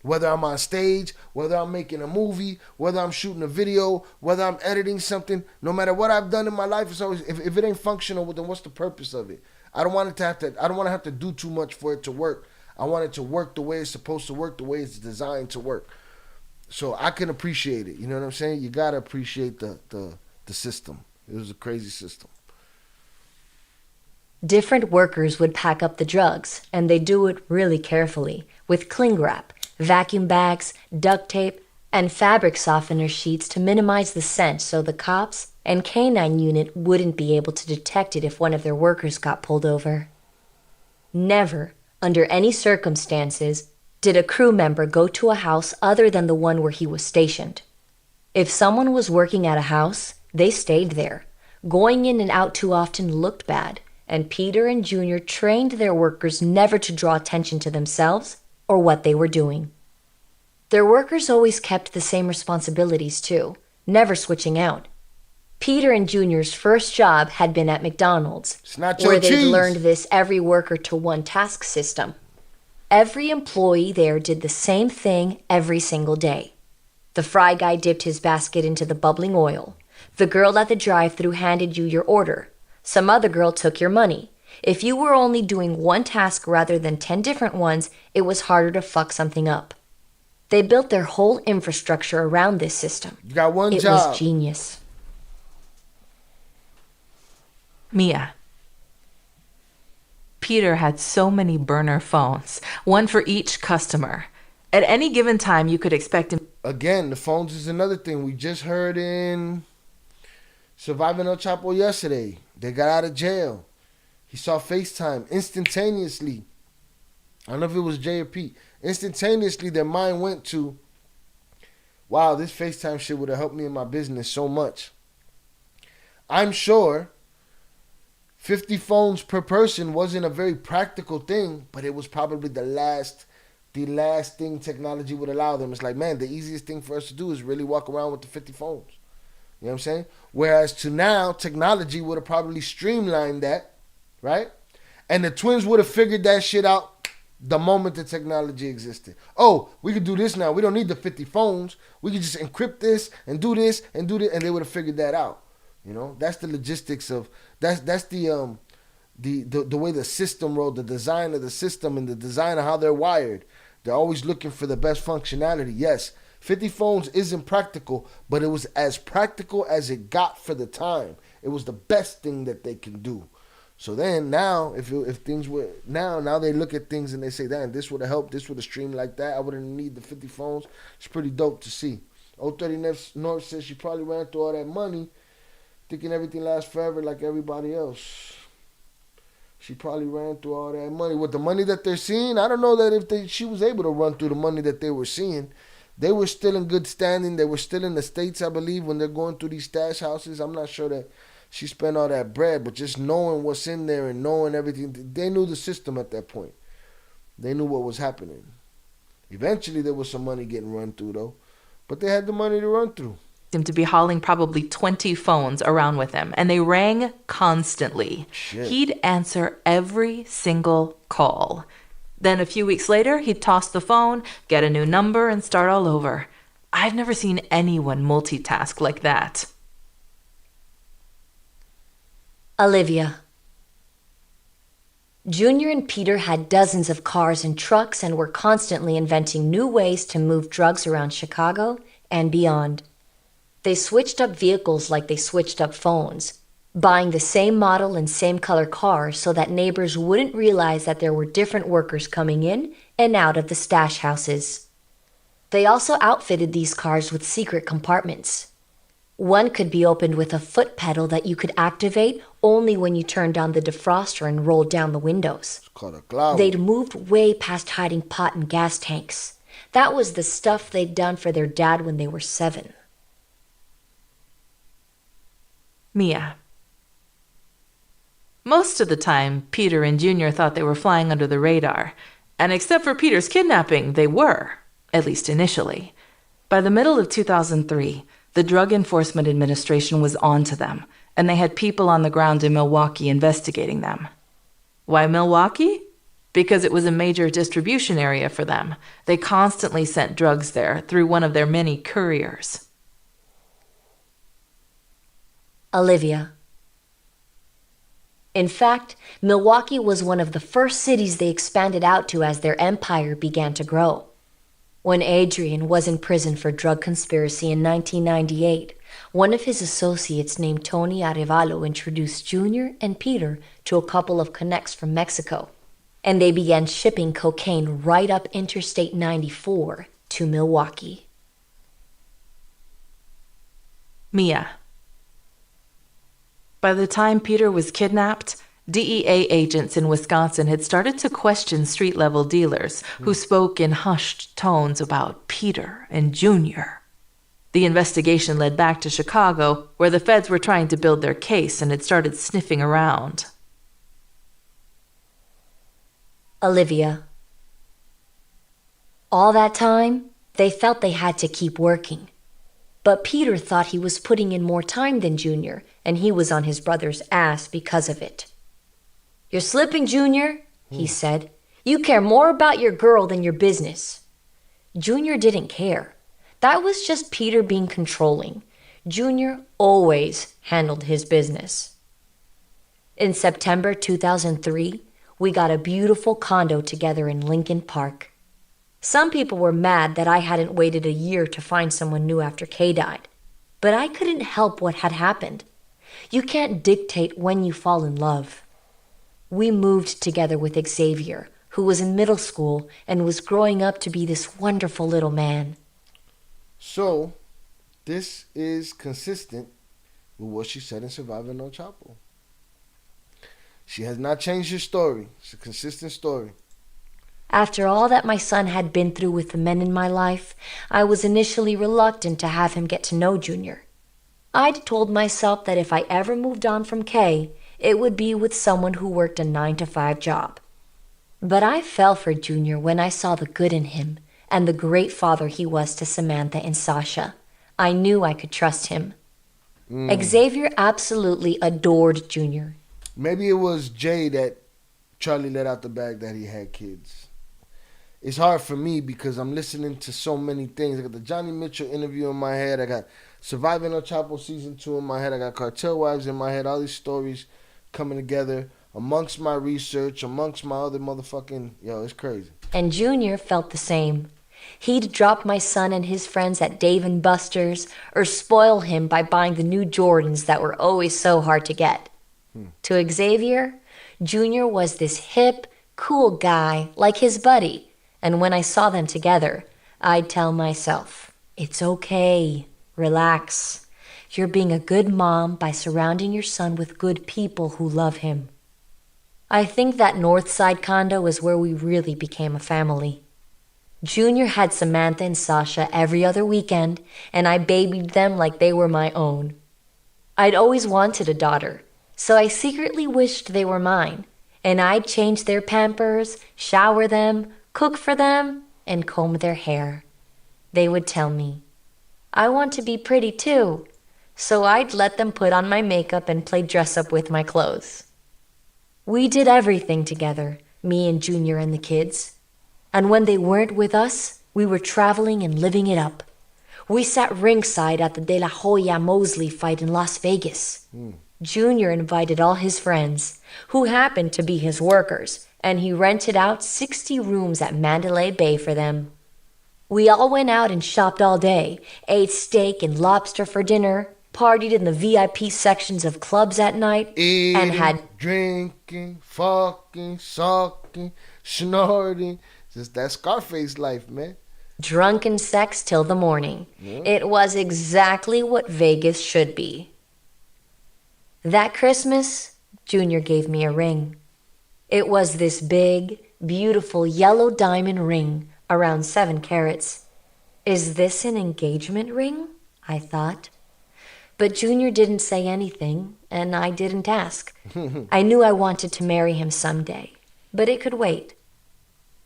Whether I'm on stage, whether I'm making a movie, whether I'm shooting a video, whether I'm editing something, no matter what I've done in my life, it's always, if it ain't functional, well, then what's the purpose of it? I don't want to have to do too much for it to work. I want it to work the way it's supposed to work, the way it's designed to work. So I can appreciate it. You know what I'm saying? You gotta appreciate the system. It was a crazy system. Different workers would pack up the drugs, and they do it really carefully, with cling wrap, vacuum bags, duct tape, and fabric softener sheets to minimize the scent so the cops and canine unit wouldn't be able to detect it if one of their workers got pulled over. Never, under any circumstances, did a crew member go to a house other than the one where he was stationed. If someone was working at a house, they stayed there. Going in and out too often looked bad, and Peter and Junior trained their workers never to draw attention to themselves or what they were doing. Their workers always kept the same responsibilities too, never switching out. Peter and Junior's first job had been at McDonald's, where they'd learned this every worker to one task system. Every employee there did the same thing every single day. The fry guy dipped his basket into the bubbling oil. The girl at the drive-thru handed you your order. Some other girl took your money. If you were only doing one task rather than 10 different ones, it was harder to fuck something up. They built their whole infrastructure around this system. You got one job. It was genius. Mia. Peter had so many burner phones, one for each customer. At any given time, you could expect him. Again, the phones is another thing. We just heard in Surviving El Chapo yesterday. They got out of jail. He saw FaceTime instantaneously. I don't know if it was Jay or Pete. Instantaneously, their mind went to, wow, this FaceTime shit would have helped me in my business so much. I'm sure 50 phones per person wasn't a very practical thing, but it was probably the last thing technology would allow them. It's like, man, the easiest thing for us to do is really walk around with the 50 phones. You know what I'm saying? Whereas to now, technology would have probably streamlined that, right? And the twins would have figured that shit out the moment the technology existed. Oh, we could do this now. We don't need the 50 phones. We could just encrypt this and do this and do this, and they would have figured that out. You know, that's the logistics of that's the way the system rolled, the design of the system and the design of how they're wired. They're always looking for the best functionality. Yes, 50 phones isn't practical, but it was as practical as it got for the time. It was the best thing that they can do. So then now, if things were now they look at things and they say, damn, this would have helped, this would have streamed like that. I wouldn't need the 50 phones. It's pretty dope to see. 030 North says she probably ran through all that money thinking everything lasts forever like everybody else. She probably ran through all that money. With the money that they're seeing, I don't know that if she was able to run through the money that they were seeing. They were still in good standing. They were still in the States, I believe, when they're going through these stash houses. I'm not sure that she spent all that bread, but just knowing what's in there and knowing everything, they knew the system at that point. They knew what was happening. Eventually, there was some money getting run through, though. But they had the money to run through. Him to be hauling probably 20 phones around with him, and they rang constantly. Shit. He'd answer every single call. Then a few weeks later, he'd toss the phone, get a new number, and start all over. I've never seen anyone multitask like that. Olivia. Junior and Peter had dozens of cars and trucks and were constantly inventing new ways to move drugs around Chicago and beyond. They switched up vehicles like they switched up phones, buying the same model and same color car so that neighbors wouldn't realize that there were different workers coming in and out of the stash houses. They also outfitted these cars with secret compartments. One could be opened with a foot pedal that you could activate only when you turned on the defroster and rolled down the windows. It's called a cloud. They'd moved way past hiding pot and gas tanks. That was the stuff they'd done for their dad when they were 7. Mia. Most of the time, Peter and Junior thought they were flying under the radar. And except for Peter's kidnapping, they were, at least initially. By the middle of 2003, the Drug Enforcement Administration was on to them, and they had people on the ground in Milwaukee investigating them. Why Milwaukee? because it was a major distribution area for them. They constantly sent drugs there through one of their many couriers. Olivia. In fact, Milwaukee was one of the first cities they expanded out to as their empire began to grow. When Adrian was in prison for drug conspiracy in 1998, one of his associates named Tony Arevalo introduced Junior and Peter to a couple of connects from Mexico, and they began shipping cocaine right up Interstate 94 to Milwaukee. Mia. By the time Peter was kidnapped, DEA agents in Wisconsin had started to question street-level dealers who spoke in hushed tones about Peter and Junior. The investigation led back to Chicago, where the feds were trying to build their case and had started sniffing around. Olivia. All that time, they felt they had to keep working. But Peter thought he was putting in more time than Junior, and he was on his brother's ass because of it. "You're slipping, Junior," he said. "You care more about your girl than your business." Junior didn't care. That was just Peter being controlling. Junior always handled his business. In September 2003, we got a beautiful condo together in Lincoln Park. Some people were mad that I hadn't waited a year to find someone new after Kay died. But I couldn't help what had happened. You can't dictate when you fall in love. We moved together with Xavier, who was in middle school and was growing up to be this wonderful little man. So, this is consistent with what she said in Surviving El Chapo. She has not changed her story. It's a consistent story. After all that my son had been through with the men in my life, I was initially reluctant to have him get to know Junior. I'd told myself that if I ever moved on from Kay, it would be with someone who worked a 9-to-5 job. But I fell for Junior when I saw the good in him and the great father he was to Samantha and Sasha. I knew I could trust him. Xavier absolutely adored Junior. Maybe it was Jay that Charlie let out the bag that he had kids. It's hard for me because I'm listening to so many things. I got the Johnny Mitchell interview in my head. I got Surviving El Chapo Season 2 in my head. I got Cartel Wives in my head. All these stories coming together amongst my research, amongst my other motherfucking... Yo, it's crazy. And Junior felt the same. He'd drop my son and his friends at Dave & Buster's or spoil him by buying the new Jordans that were always so hard to get. To Xavier, Junior was this hip, cool guy like his buddy. And when I saw them together, I'd tell myself, "It's okay. Relax. You're being a good mom by surrounding your son with good people who love him." I think that North Side condo is where we really became a family. Junior had Samantha and Sasha every other weekend, and I babied them like they were my own. I'd always wanted a daughter, so I secretly wished they were mine, and I'd change their pampers, shower them, cook for them, and comb their hair. They would tell me, "I want to be pretty too," so I'd let them put on my makeup and play dress-up with my clothes. We did everything together, me and Junior and the kids. And when they weren't with us, we were traveling and living it up. We sat ringside at the De La Hoya Mosley fight in Las Vegas. Junior invited all his friends, who happened to be his workers, and he rented out 60 rooms at Mandalay Bay for them. We all went out and shopped all day, ate steak and lobster for dinner, partied in the VIP sections of clubs at night, Eating, and had drinking, fucking, sucking, snorting. Just that Scarface life, man. drunken sex till the morning. It was exactly what Vegas should be. That Christmas, Junior gave me a ring. It was this big, beautiful yellow diamond ring, around 7 carats. Is this an engagement ring? I thought. But Junior didn't say anything, and I didn't ask. I knew I wanted to marry him someday, but it could wait.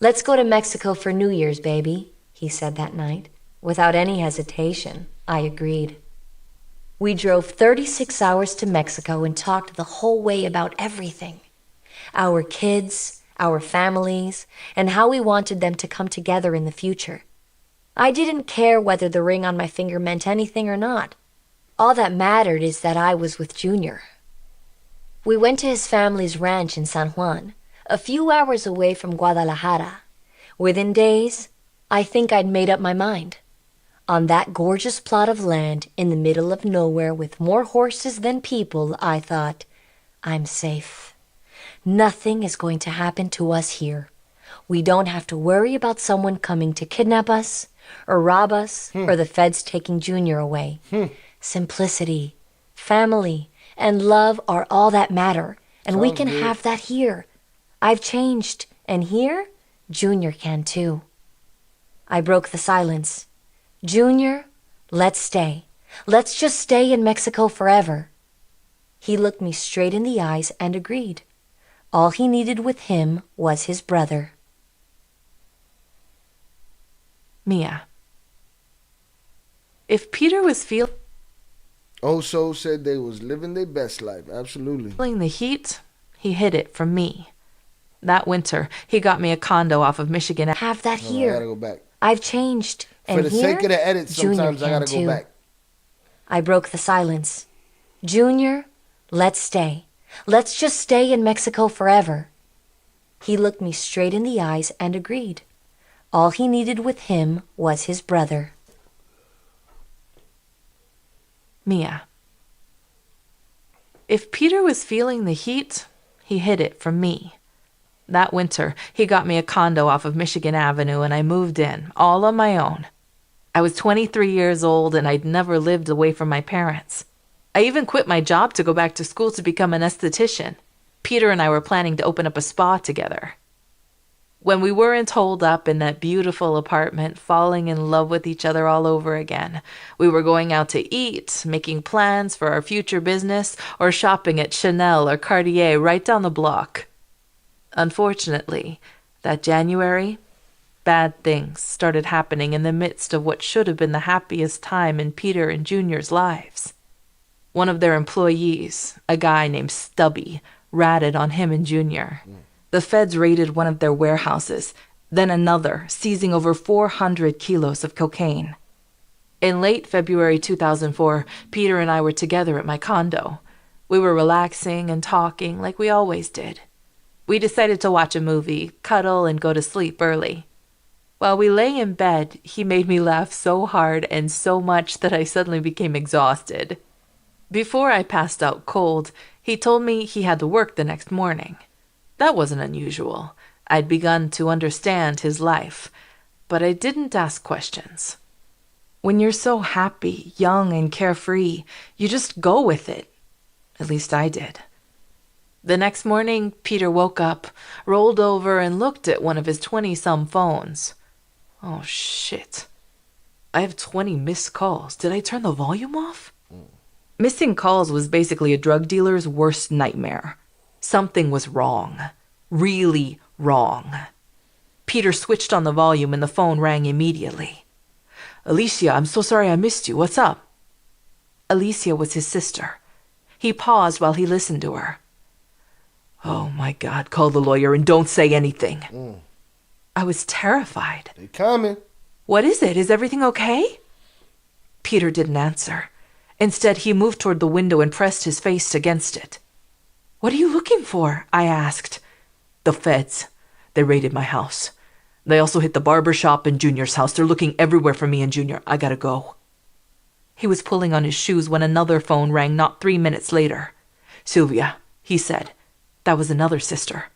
"Let's go to Mexico for New Year's, baby," he said that night. Without any hesitation, I agreed. We drove 36 hours to Mexico and talked the whole way about everything. Our kids, our families, and how we wanted them to come together in the future. I didn't care whether the ring on my finger meant anything or not. All that mattered is that I was with Junior. We went to his family's ranch in San Juan, a few hours away from Guadalajara. Within days, I think I'd made up my mind. On that gorgeous plot of land in the middle of nowhere with more horses than people, I thought, I'm safe. Nothing is going to happen to us here. We don't have to worry about someone coming to kidnap us, or rob us, or the feds taking Junior away. Simplicity, family, and love are all that matter, and we can have that here. I've changed, and here, Junior can too. I broke the silence. Junior, let's stay. Let's just stay in Mexico forever. He looked me straight in the eyes and agreed. All he needed with him was his brother. Mia. If Peter was feeling Oso said they was living their best life. Absolutely. the heat, he hid it from me. That winter, he got me a condo off of Michigan. Have that I here. gotta go back. I've changed, For and the here, sake of the edit, Junior sometimes I can gotta go too. back. I broke the silence. Junior, let's stay. Let's just stay in Mexico forever. He looked me straight in the eyes and agreed. All he needed with him was his brother. Mia. If Peter was feeling the heat, he hid it from me. That winter, he got me a condo off of Michigan Avenue and I moved in, all on my own. I was 23 years old and I'd never lived away from my parents. I even quit my job to go back to school to become an esthetician. Peter and I were planning to open up a spa together. When we weren't holed up in that beautiful apartment, falling in love with each other all over again, we were going out to eat, making plans for our future business, or shopping at Chanel or Cartier right down the block. Unfortunately, that January, bad things started happening in the midst of what should have been the happiest time in Peter and Junior's lives. One of their employees, a guy named Stubby, ratted on him and Junior. The feds raided one of their warehouses, then another, seizing over 400 kilos of cocaine. In late February 2004, Peter and I were together at my condo. We were relaxing and talking like we always did. We decided to watch a movie, cuddle, and go to sleep early. While we lay in bed, he made me laugh so hard and so much that I suddenly became exhausted. Before I passed out cold, he told me he had to work the next morning. That wasn't unusual. I'd begun to understand his life, but I didn't ask questions. When you're so happy, young, and carefree, you just go with it. At least I did. The next morning, Peter woke up, rolled over, and looked at one of his 20-some phones. Oh, shit. I have 20 missed calls. Did I turn the volume off? Missing calls was basically a drug dealer's worst nightmare. Something was wrong. Really wrong. Peter switched on the volume and the phone rang immediately. Alicia, I'm so sorry I missed you. What's up? Alicia was his sister. He paused while he listened to her. Oh my God, call the lawyer and don't say anything. I was terrified. They coming. What is it? Is everything okay? Peter didn't answer. Instead, he moved toward the window and pressed his face against it. What are you looking for? I asked. The feds. They raided my house. They also hit the barber shop and Junior's house. They're looking everywhere for me and Junior. I gotta go. He was pulling on his shoes when another phone rang not 3 minutes later. Sylvia, he said. That was another sister.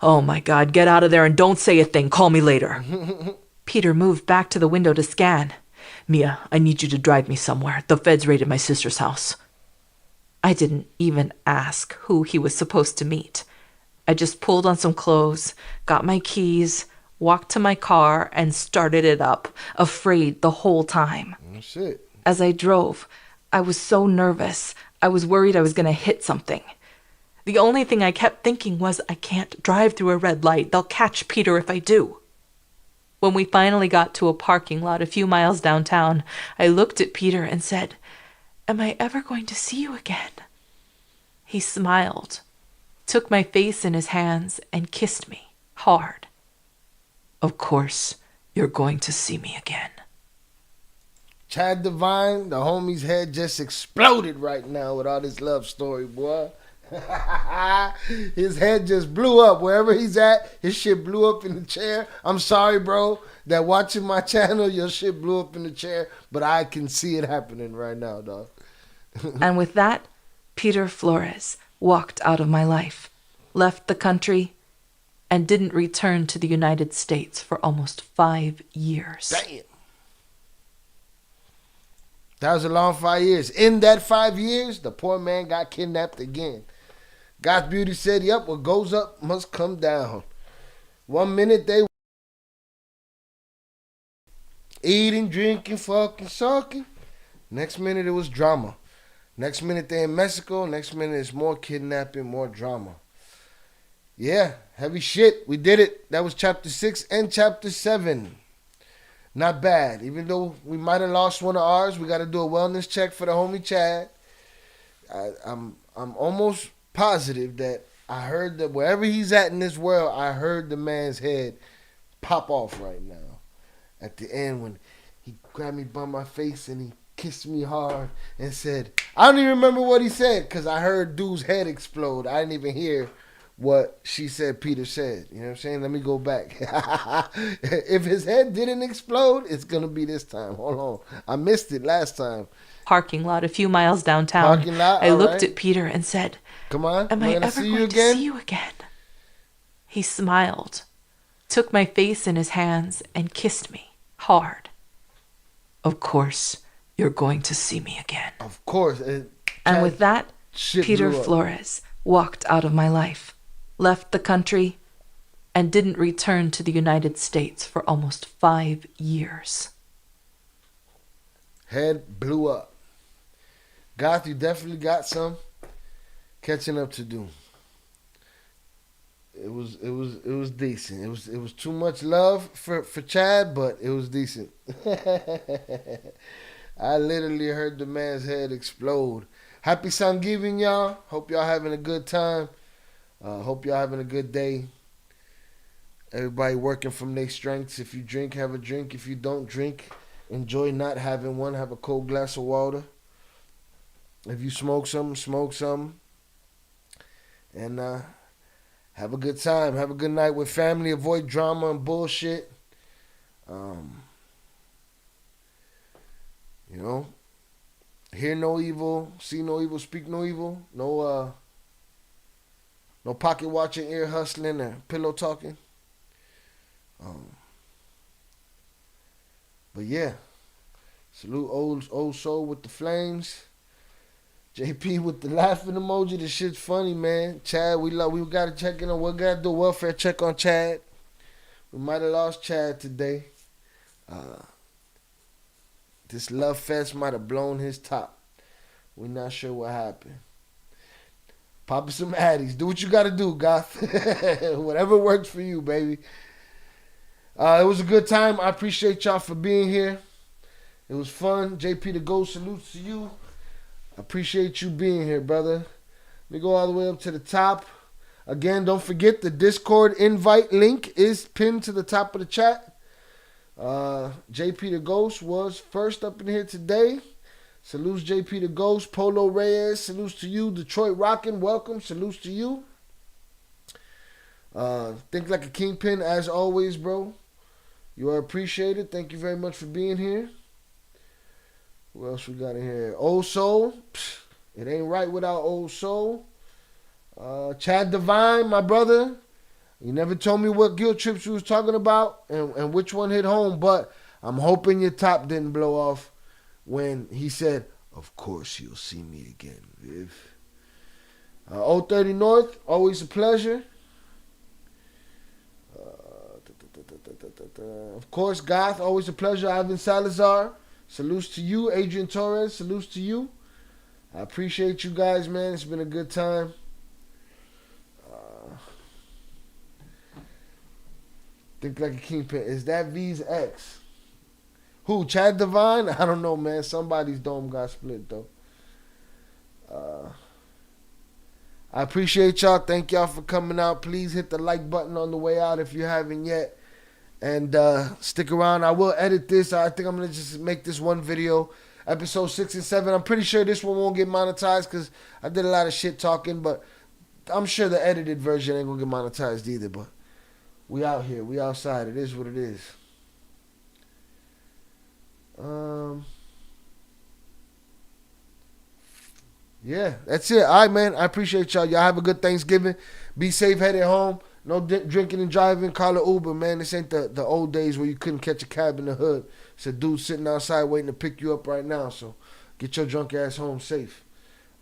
Oh my God, get out of there and don't say a thing. Call me later. Peter moved back to the window to scan. Mia, I need you to drive me somewhere. The feds raided my sister's house. I didn't even ask who he was supposed to meet. I just pulled on some clothes, got my keys, walked to my car, and started it up, afraid the whole time. Oh, shit. As I drove, I was so nervous. I was worried I was going to hit something. The only thing I kept thinking was, I can't drive through a red light. They'll catch Peter if I do. When we finally got to a parking lot a few miles downtown, I looked at Peter and said, Am I ever going to see you again? He smiled, took my face in his hands, and kissed me. hard. Of course, you're going to see me again. Chad Divine, the homie's head just exploded right now with all this love story, boy. His head just blew up. Wherever he's at, his shit blew up in the chair. I'm sorry, bro, that watching my channel, your shit blew up in the chair, but I can see it happening right now, dog. And with that, Peter Flores walked out of my life, left the country, and didn't return to the United States for almost 5 years. Damn. That was a long 5 years. In that 5 years, the poor man got kidnapped again. God's Beauty said, yep, what goes up must come down. 1 minute they eating, drinking, fucking, sucking. Next minute it was drama. Next minute they in Mexico. Next minute it's more kidnapping, more drama. Yeah, heavy shit. We did it. That was chapter 6 and chapter 7. Not bad. Even though we might have lost one of ours, we got to do a wellness check for the homie Chad. I'm almost positive that I heard that wherever he's at in this world, I heard the man's head pop off right now. At the end when he grabbed me by my face and he kissed me hard and said, I don't even remember what he said because I heard dude's head explode. I didn't even hear what she said Peter said. You know what I'm saying? Let me go back. If his head didn't explode, it's going to be this time. Hold on. I missed it last time. Parking lot a few miles downtown. Parking lot? I All looked right. at Peter and said, Come on. Am I ever going to see you again? He smiled, took my face in his hands, and kissed me hard. Of course, you're going to see me again. Of course. And with that, shit Peter blew up. Flores walked out of my life, left the country, and didn't return to the United States for almost 5 years. Head blew up. Goth, you definitely got some catching up to do. It was decent. It was too much love for Chad, but it was decent. I literally heard the man's head explode. Happy Thanksgiving, y'all. Hope y'all having a good time. Hope y'all having a good day. Everybody working from their strengths. If you drink, have a drink. If you don't drink, enjoy not having one. Have a cold glass of water. If you smoke something, smoke something. And have a good time. Have a good night with family. Avoid drama and bullshit. You know, hear no evil, see no evil, speak no evil. No pocket watching, ear hustling, or pillow talking. But yeah, salute old soul with the flames. JP with the laughing emoji. This shit's funny, man. Chad, we gotta check in on. We gotta do a welfare check on Chad. We might have lost Chad today. This love fest might have blown his top. We're not sure what happened. Pop some addies. Do what you gotta do, Goth. Whatever works for you, baby. It was a good time. I appreciate y'all for being here. It was fun. JP the Ghost, salutes to you. I appreciate you being here, brother. Let me go all the way up to the top. Again, don't forget the Discord invite link is pinned to the top of the chat. JP the Ghost was first up in here today. Salutes JP the Ghost. Polo Reyes, salutes to you. Detroit Rockin', welcome. Salutes to you. Think Like a Kingpin, as always, bro. You are appreciated. Thank you very much for being here. Who else we got in here? Old Soul. Psh, it ain't right without Old Soul. Chad Divine, my brother. You never told me what guilt trips you was talking about and which one hit home, but I'm hoping your top didn't blow off when he said, of course you'll see me again, Viv. 030 North, always a pleasure. Of course, Goth, always a pleasure. Ivan Salazar, salutes to you. Adrian Torres, salutes to you. I appreciate you guys, man. It's been a good time. Think Like a Kingpin. Is that V's ex? Who? Chad Divine? I don't know, man. Somebody's dome got split, though. I appreciate y'all. Thank y'all for coming out. Please hit the like button on the way out if you haven't yet. And stick around. I will edit this. I think I'm going to just make this one video. Episode 6 and 7. I'm pretty sure this one won't get monetized because I did a lot of shit talking. But I'm sure the edited version ain't going to get monetized either. But we out here. We outside. It is what it is. Yeah, that's it. All right, man. I appreciate y'all. Y'all have a good Thanksgiving. Be safe headed home. No drinking and driving. Call an Uber, man. This ain't the old days where you couldn't catch a cab in the hood. It's a dude sitting outside waiting to pick you up right now. So get your drunk ass home safe.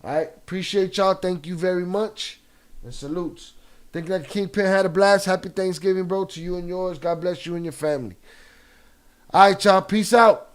All right. Appreciate y'all. Thank you very much. And salutes. Think Like a Kingpin had a blast. Happy Thanksgiving, bro, to you and yours. God bless you and your family. All right, y'all. Peace out.